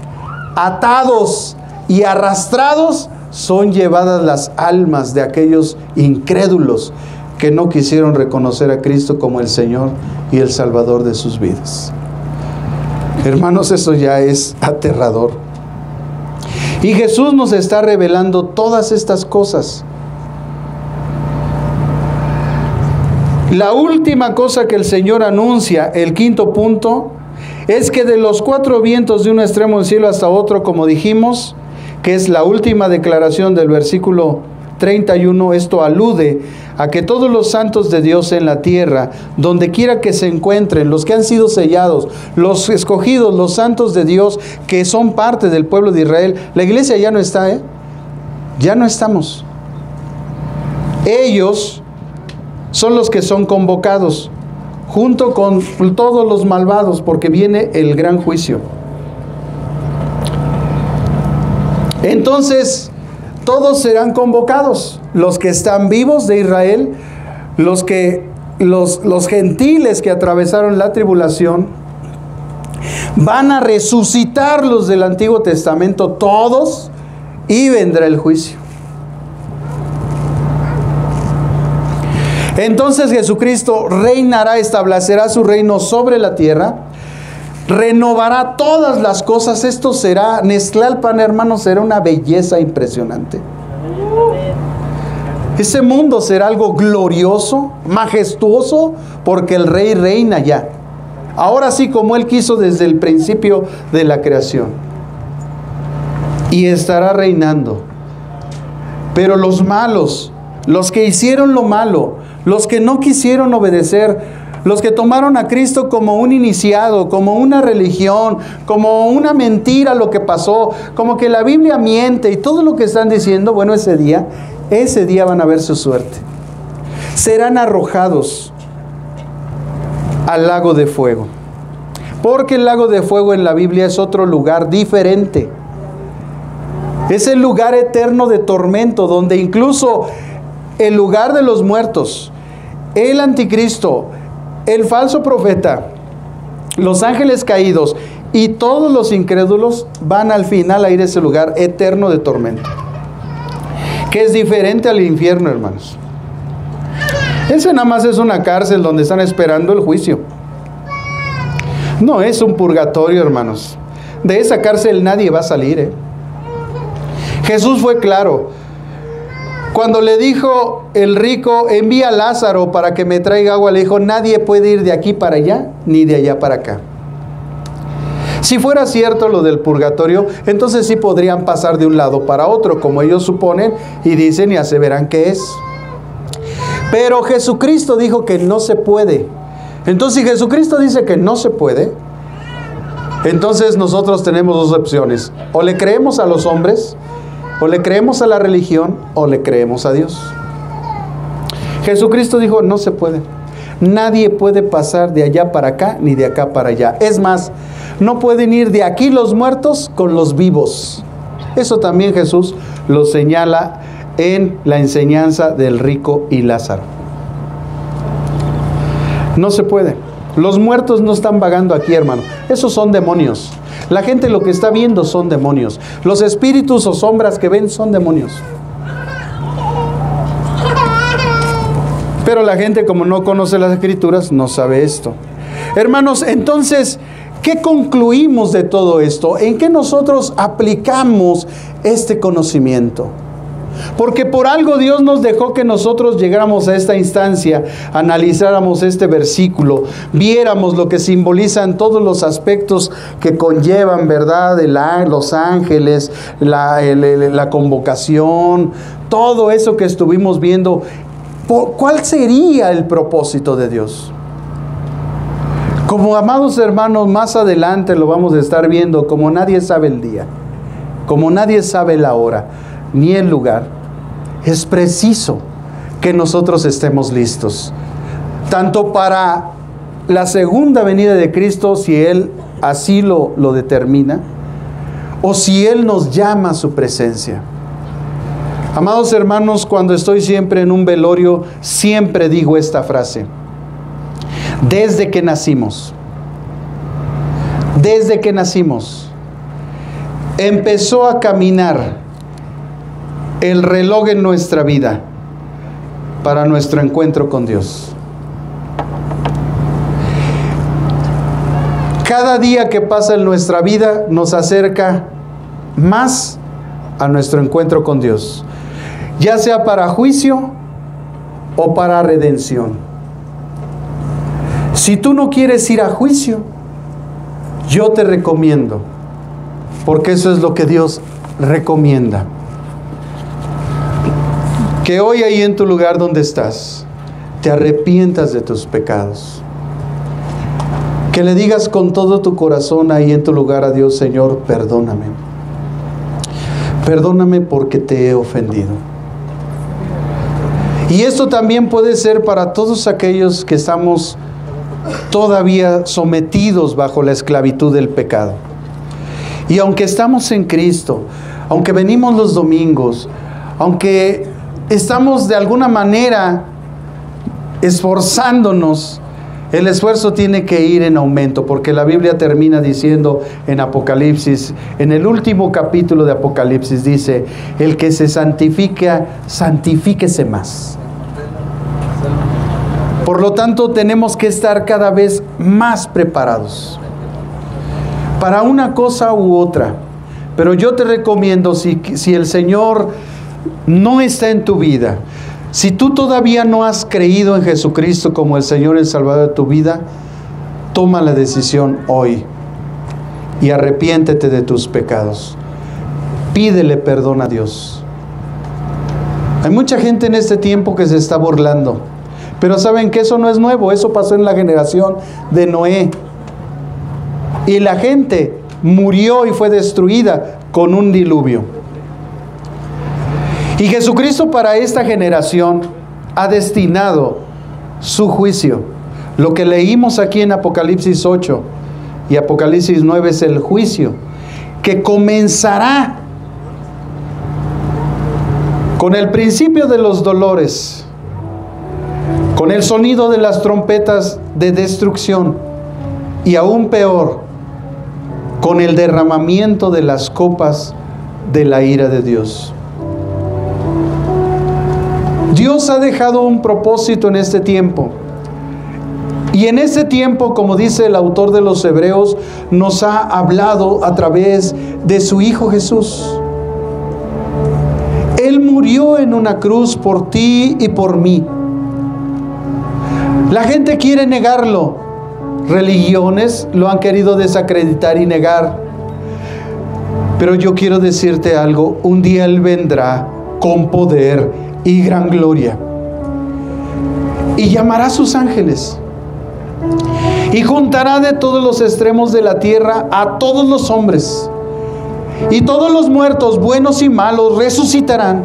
A: atados y arrastrados, son llevadas las almas de aquellos incrédulos que no quisieron reconocer a Cristo como el Señor y el Salvador de sus vidas. Hermanos, eso ya es aterrador. Y Jesús nos está revelando todas estas cosas. La última cosa que el Señor anuncia, el 5.º punto, es que de los 4 vientos de un extremo del cielo hasta otro, como dijimos, que es la última declaración del versículo 31, esto alude a que todos los santos de Dios en la tierra, donde quiera que se encuentren, los que han sido sellados, los escogidos, los santos de Dios, que son parte del pueblo de Israel, la iglesia ya no está, ya no estamos. Ellos son los que son convocados, junto con todos los malvados, porque viene el gran juicio. Entonces, todos serán convocados, los que están vivos de Israel, los gentiles que atravesaron la tribulación, van a resucitar los del Antiguo Testamento, todos, y vendrá el juicio. Entonces Jesucristo reinará, establecerá su reino sobre la tierra, renovará todas las cosas. Esto será, Nextlalpan, hermanos, será una belleza impresionante. Ese mundo será algo glorioso, majestuoso, porque el Rey reina ya. Ahora sí, como Él quiso desde el principio de la creación. Y estará reinando. Pero los malos, los que hicieron lo malo, los que no quisieron obedecer, los que tomaron a Cristo como un iniciado, como una religión, como una mentira lo que pasó, como que la Biblia miente y todo lo que están diciendo, bueno, ese día van a ver su suerte. Serán arrojados al lago de fuego. Porque el lago de fuego en la Biblia es otro lugar diferente. Es el lugar eterno de tormento, donde incluso el lugar de los muertos, el anticristo, el falso profeta, los ángeles caídos y todos los incrédulos van al final a ir a ese lugar eterno de tormento, que es diferente al infierno, hermanos. Ese nada más es una cárcel donde están esperando el juicio. No es un purgatorio, hermanos. De esa cárcel nadie va a salir, Jesús fue claro. Cuando le dijo el rico, envía a Lázaro para que me traiga agua, le dijo, nadie puede ir de aquí para allá, ni de allá para acá. Si fuera cierto lo del purgatorio, entonces sí podrían pasar de un lado para otro, como ellos suponen, y dicen y aseveran que es. Pero Jesucristo dijo que no se puede. Entonces, si Jesucristo dice que no se puede, entonces nosotros tenemos dos opciones. O le creemos a los hombres, o le creemos a la religión, o le creemos a Dios. Jesucristo dijo, no se puede. Nadie puede pasar de allá para acá, ni de acá para allá. Es más, no pueden ir de aquí los muertos con los vivos. Eso también Jesús lo señala en la enseñanza del rico y Lázaro. No se puede. Los muertos no están vagando aquí, hermano. Esos son demonios. La gente lo que está viendo son demonios. Los espíritus o sombras que ven son demonios. Pero la gente, como no conoce las Escrituras, no sabe esto. Hermanos, entonces, ¿qué concluimos de todo esto? ¿En qué nosotros aplicamos este conocimiento? Porque por algo Dios nos dejó que nosotros llegáramos a esta instancia, analizáramos este versículo, viéramos lo que simbolizan todos los aspectos que conllevan, ¿verdad? Los ángeles, la convocación, todo eso que estuvimos viendo. ¿Cuál sería el propósito de Dios? Como amados hermanos, más adelante lo vamos a estar viendo, como nadie sabe el día, como nadie sabe la hora, ni el lugar, es preciso que nosotros estemos listos, tanto para la segunda venida de Cristo, si Él así lo determina, o si Él nos llama a su presencia. Amados hermanos, cuando estoy siempre en un velorio, siempre digo esta frase: desde que nacimos, empezó a caminar el reloj en nuestra vida para nuestro encuentro con Dios. Cada día que pasa en nuestra vida nos acerca más a nuestro encuentro con Dios, ya sea para juicio o para redención. Si tú no quieres ir a juicio, yo te recomiendo, porque eso es lo que Dios recomienda, que hoy ahí en tu lugar donde estás, te arrepientas de tus pecados. Que le digas con todo tu corazón ahí en tu lugar a Dios: Señor, perdóname. Perdóname porque te he ofendido. Y esto también puede ser para todos aquellos que estamos todavía sometidos bajo la esclavitud del pecado. Y aunque estamos en Cristo, aunque venimos los domingos, aunque estamos de alguna manera esforzándonos, el esfuerzo tiene que ir en aumento, porque la Biblia termina diciendo en Apocalipsis, en el último capítulo de Apocalipsis, dice: el que se santifica, santifíquese más. Por lo tanto, tenemos que estar cada vez más preparados para una cosa u otra. Pero yo te recomiendo, si el Señor no está en tu vida, si tú todavía no has creído en Jesucristo como el Señor y el Salvador de tu vida, toma la decisión hoy y arrepiéntete de tus pecados. Pídele perdón a Dios. Hay mucha gente en este tiempo que se está burlando. Pero saben que eso no es nuevo, eso pasó en la generación de Noé. Y la gente murió y fue destruida con un diluvio. Y Jesucristo para esta generación ha destinado su juicio. Lo que leímos aquí en Apocalipsis 8 y Apocalipsis 9 es el juicio que comenzará con el principio de los dolores, con el sonido de las trompetas de destrucción y aún peor, con el derramamiento de las copas de la ira de Dios. Dios ha dejado un propósito en este tiempo. Y en ese tiempo, como dice el autor de los Hebreos, nos ha hablado a través de su Hijo Jesús. Él murió en una cruz por ti y por mí. La gente quiere negarlo. Religiones lo han querido desacreditar y negar. Pero yo quiero decirte algo. Un día Él vendrá con poder y gran gloria. Y llamará a sus ángeles. Y juntará de todos los extremos de la tierra a todos los hombres. Y todos los muertos, buenos y malos, resucitarán.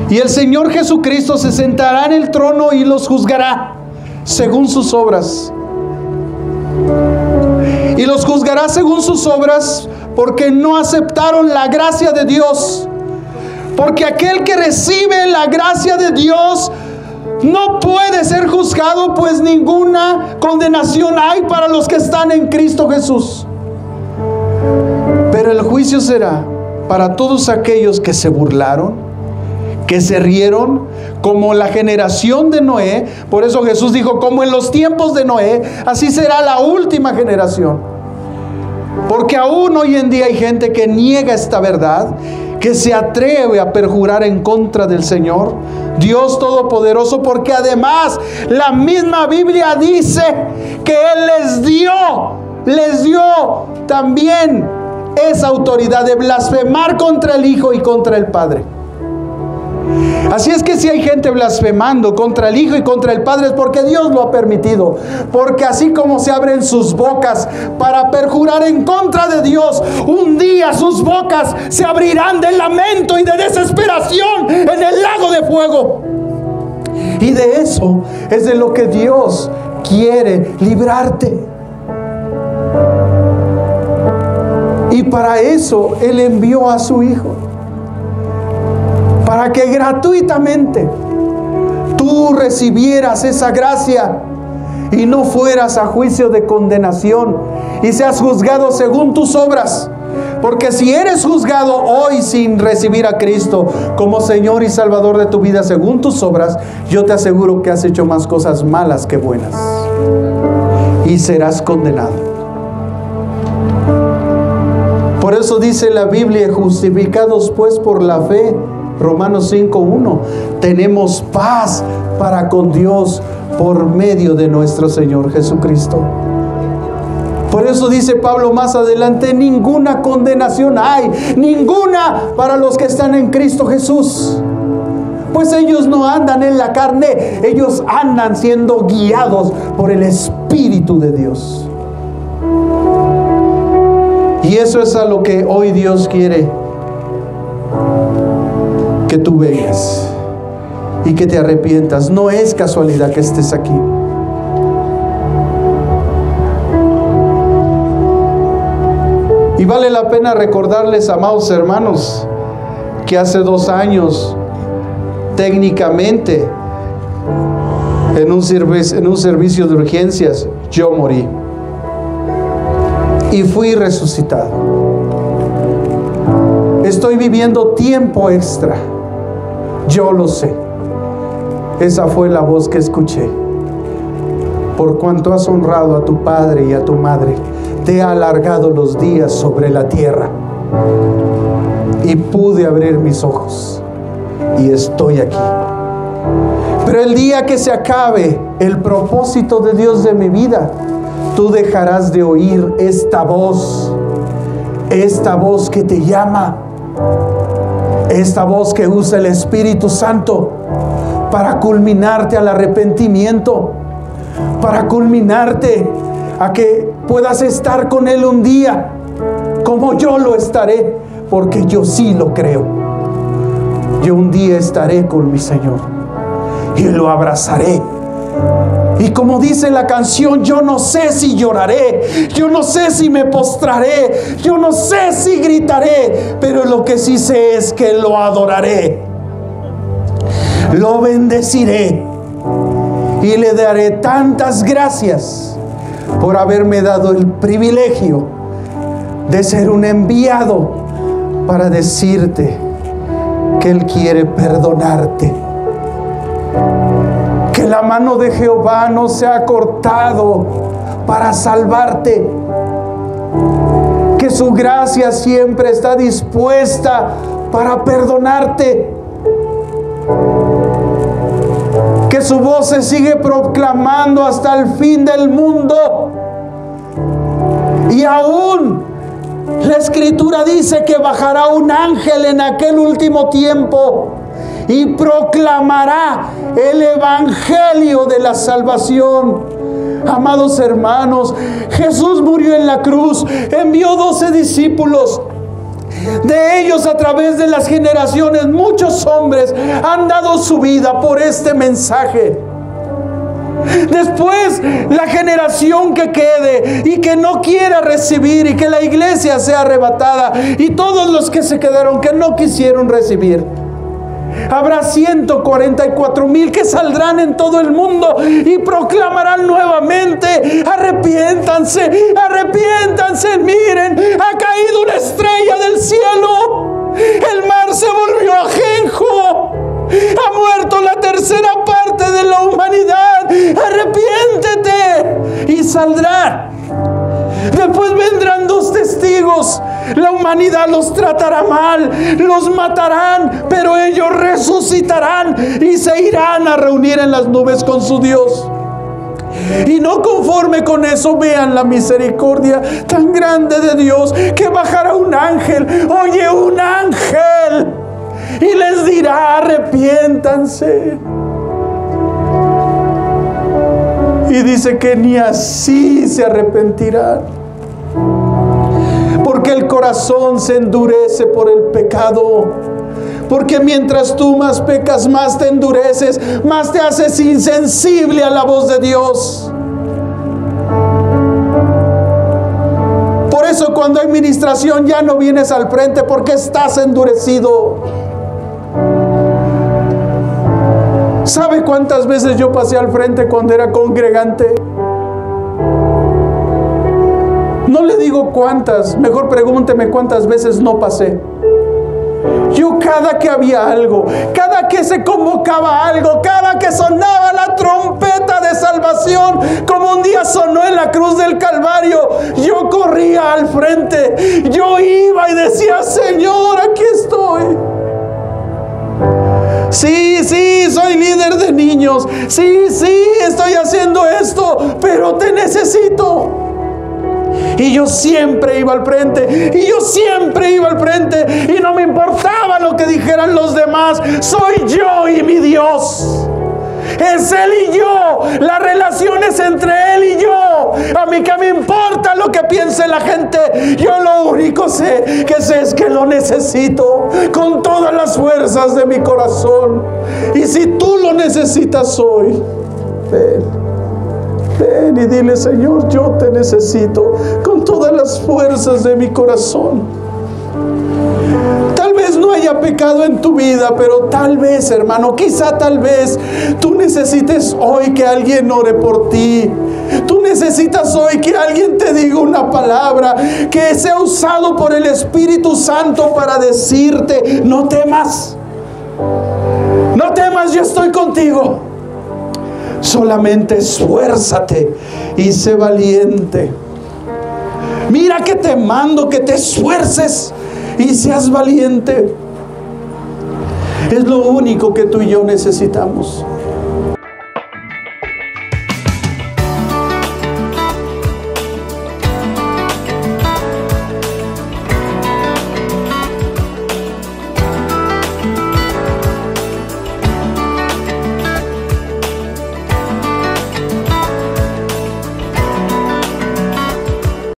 A: Y el Señor Jesucristo se sentará en el trono y los juzgará según sus obras. Y los juzgará según sus obras, porque no aceptaron la gracia de Dios. Porque aquel que recibe la gracia de Dios no puede ser juzgado, pues ninguna condenación hay para los que están en Cristo Jesús. Pero el juicio será para todos aquellos que se burlaron, que se rieron, como la generación de Noé. Por eso Jesús dijo, como en los tiempos de Noé, así será la última generación. Porque aún hoy en día hay gente que niega esta verdad, que se atreve a perjurar en contra del Señor, Dios Todopoderoso, porque además la misma Biblia dice que Él les dio también esa autoridad de blasfemar contra el Hijo y contra el Padre. Así es que si hay gente blasfemando contra el Hijo y contra el Padre, es porque Dios lo ha permitido. Porque así como se abren sus bocas para perjurar en contra de Dios, un día sus bocas se abrirán de lamento y de desesperación en el lago de fuego. Y de eso es de lo que Dios quiere librarte. Y para eso Él envió a su Hijo, para que gratuitamente tú recibieras esa gracia y no fueras a juicio de condenación y seas juzgado según tus obras. Porque si eres juzgado hoy sin recibir a Cristo como Señor y Salvador de tu vida según tus obras, yo te aseguro que has hecho más cosas malas que buenas y serás condenado. Por eso dice la Biblia, justificados pues por la fe, Romanos 5:1, tenemos paz para con Dios por medio de nuestro Señor Jesucristo. Por eso dice Pablo más adelante, ninguna condenación hay, ninguna para los que están en Cristo Jesús. Pues ellos no andan en la carne, ellos andan siendo guiados por el Espíritu de Dios. Y eso es a lo que hoy Dios quiere que tú vengas y que te arrepientas. No es casualidad que estés aquí. Y vale la pena recordarles, amados hermanos, que hace 2 años, técnicamente, en un servicio de urgencias, yo morí. Y fui resucitado. Estoy viviendo tiempo extra. Yo lo sé. Esa fue la voz que escuché. Por cuanto has honrado a tu padre y a tu madre, te ha alargado los días sobre la tierra. Y pude abrir mis ojos. Y estoy aquí. Pero el día que se acabe el propósito de Dios de mi vida, tú dejarás de oír esta voz que te llama.
C: Esta voz que usa el Espíritu Santo para culminarte al arrepentimiento, para culminarte a que puedas estar con Él un día, como yo lo estaré, porque yo sí lo creo. Yo un día estaré con mi Señor y lo abrazaré. Y como dice la canción, yo no sé si lloraré, yo no sé si me postraré, yo no sé si gritaré, pero lo que sí sé es que lo adoraré, lo bendeciré y le daré tantas gracias por haberme dado el privilegio de ser un enviado para decirte que Él quiere perdonarte. Que la mano de Jehová no se ha cortado para salvarte. Que su gracia siempre está dispuesta para perdonarte. Que su voz se sigue proclamando hasta el fin del mundo. Y aún la Escritura dice que bajará un ángel en aquel último tiempo y proclamará el evangelio de la salvación. Amados hermanos, Jesús murió en la cruz, envió 12 discípulos. De ellos, a través de las generaciones, muchos hombres han dado su vida por este mensaje. Después, la generación que quede y que no quiera recibir, y que la iglesia sea arrebatada, y todos los que se quedaron que no quisieron recibir, habrá 144,000 que saldrán en todo el mundo y proclamarán nuevamente: arrepiéntanse, arrepiéntanse, miren, ha caído una estrella del cielo, el mar se volvió ajenjo, ha muerto la tercera parte de la humanidad, arrepiéntete, y saldrá. Después vendrán 2 testigos. La humanidad los tratará mal, los matarán, pero ellos resucitarán y se irán a reunir en las nubes con su Dios. Y no conforme con eso, vean la misericordia tan grande de Dios, que bajará un ángel, oye, un ángel, y les dirá: arrepiéntanse. Y dice que ni así se arrepentirán, porque el corazón se endurece por el pecado. Porque mientras tú más pecas, más te endureces, más te haces insensible a la voz de Dios. Por eso cuando hay ministración ya no vienes al frente, porque estás endurecido. ¿Sabe cuántas veces yo pasé al frente cuando era congregante? No le digo cuántas, mejor pregúnteme cuántas veces no pasé. Yo, cada que había algo, cada que se convocaba algo, cada que sonaba la trompeta de salvación, como un día sonó en la cruz del Calvario, yo corría al frente, yo iba y decía: Señor, aquí estoy. Sí, soy líder de niños. Sí, estoy haciendo esto, pero te necesito. Y yo siempre iba al frente, y yo siempre iba al frente, y no me importaba lo que dijeran los demás. Soy yo y mi Dios. Es Él y yo. La relación es entre Él y yo. A mí que me importa lo que piense la gente. Yo lo único que sé es que lo necesito con todas las fuerzas de mi corazón. Y si tú lo necesitas hoy, ven y dile: Señor, yo te necesito con todas las fuerzas de mi corazón. Tal vez no haya pecado en tu vida, pero tal vez, hermano, quizá tal vez tú necesites hoy que alguien ore por ti. Tú necesitas hoy que alguien te diga una palabra, que sea usado por el Espíritu Santo para decirte: no temas, no temas, yo estoy contigo. Solamente esfuérzate y sé valiente. Mira que te mando que te esfuerces y seas valiente. Es lo único que tú y yo necesitamos.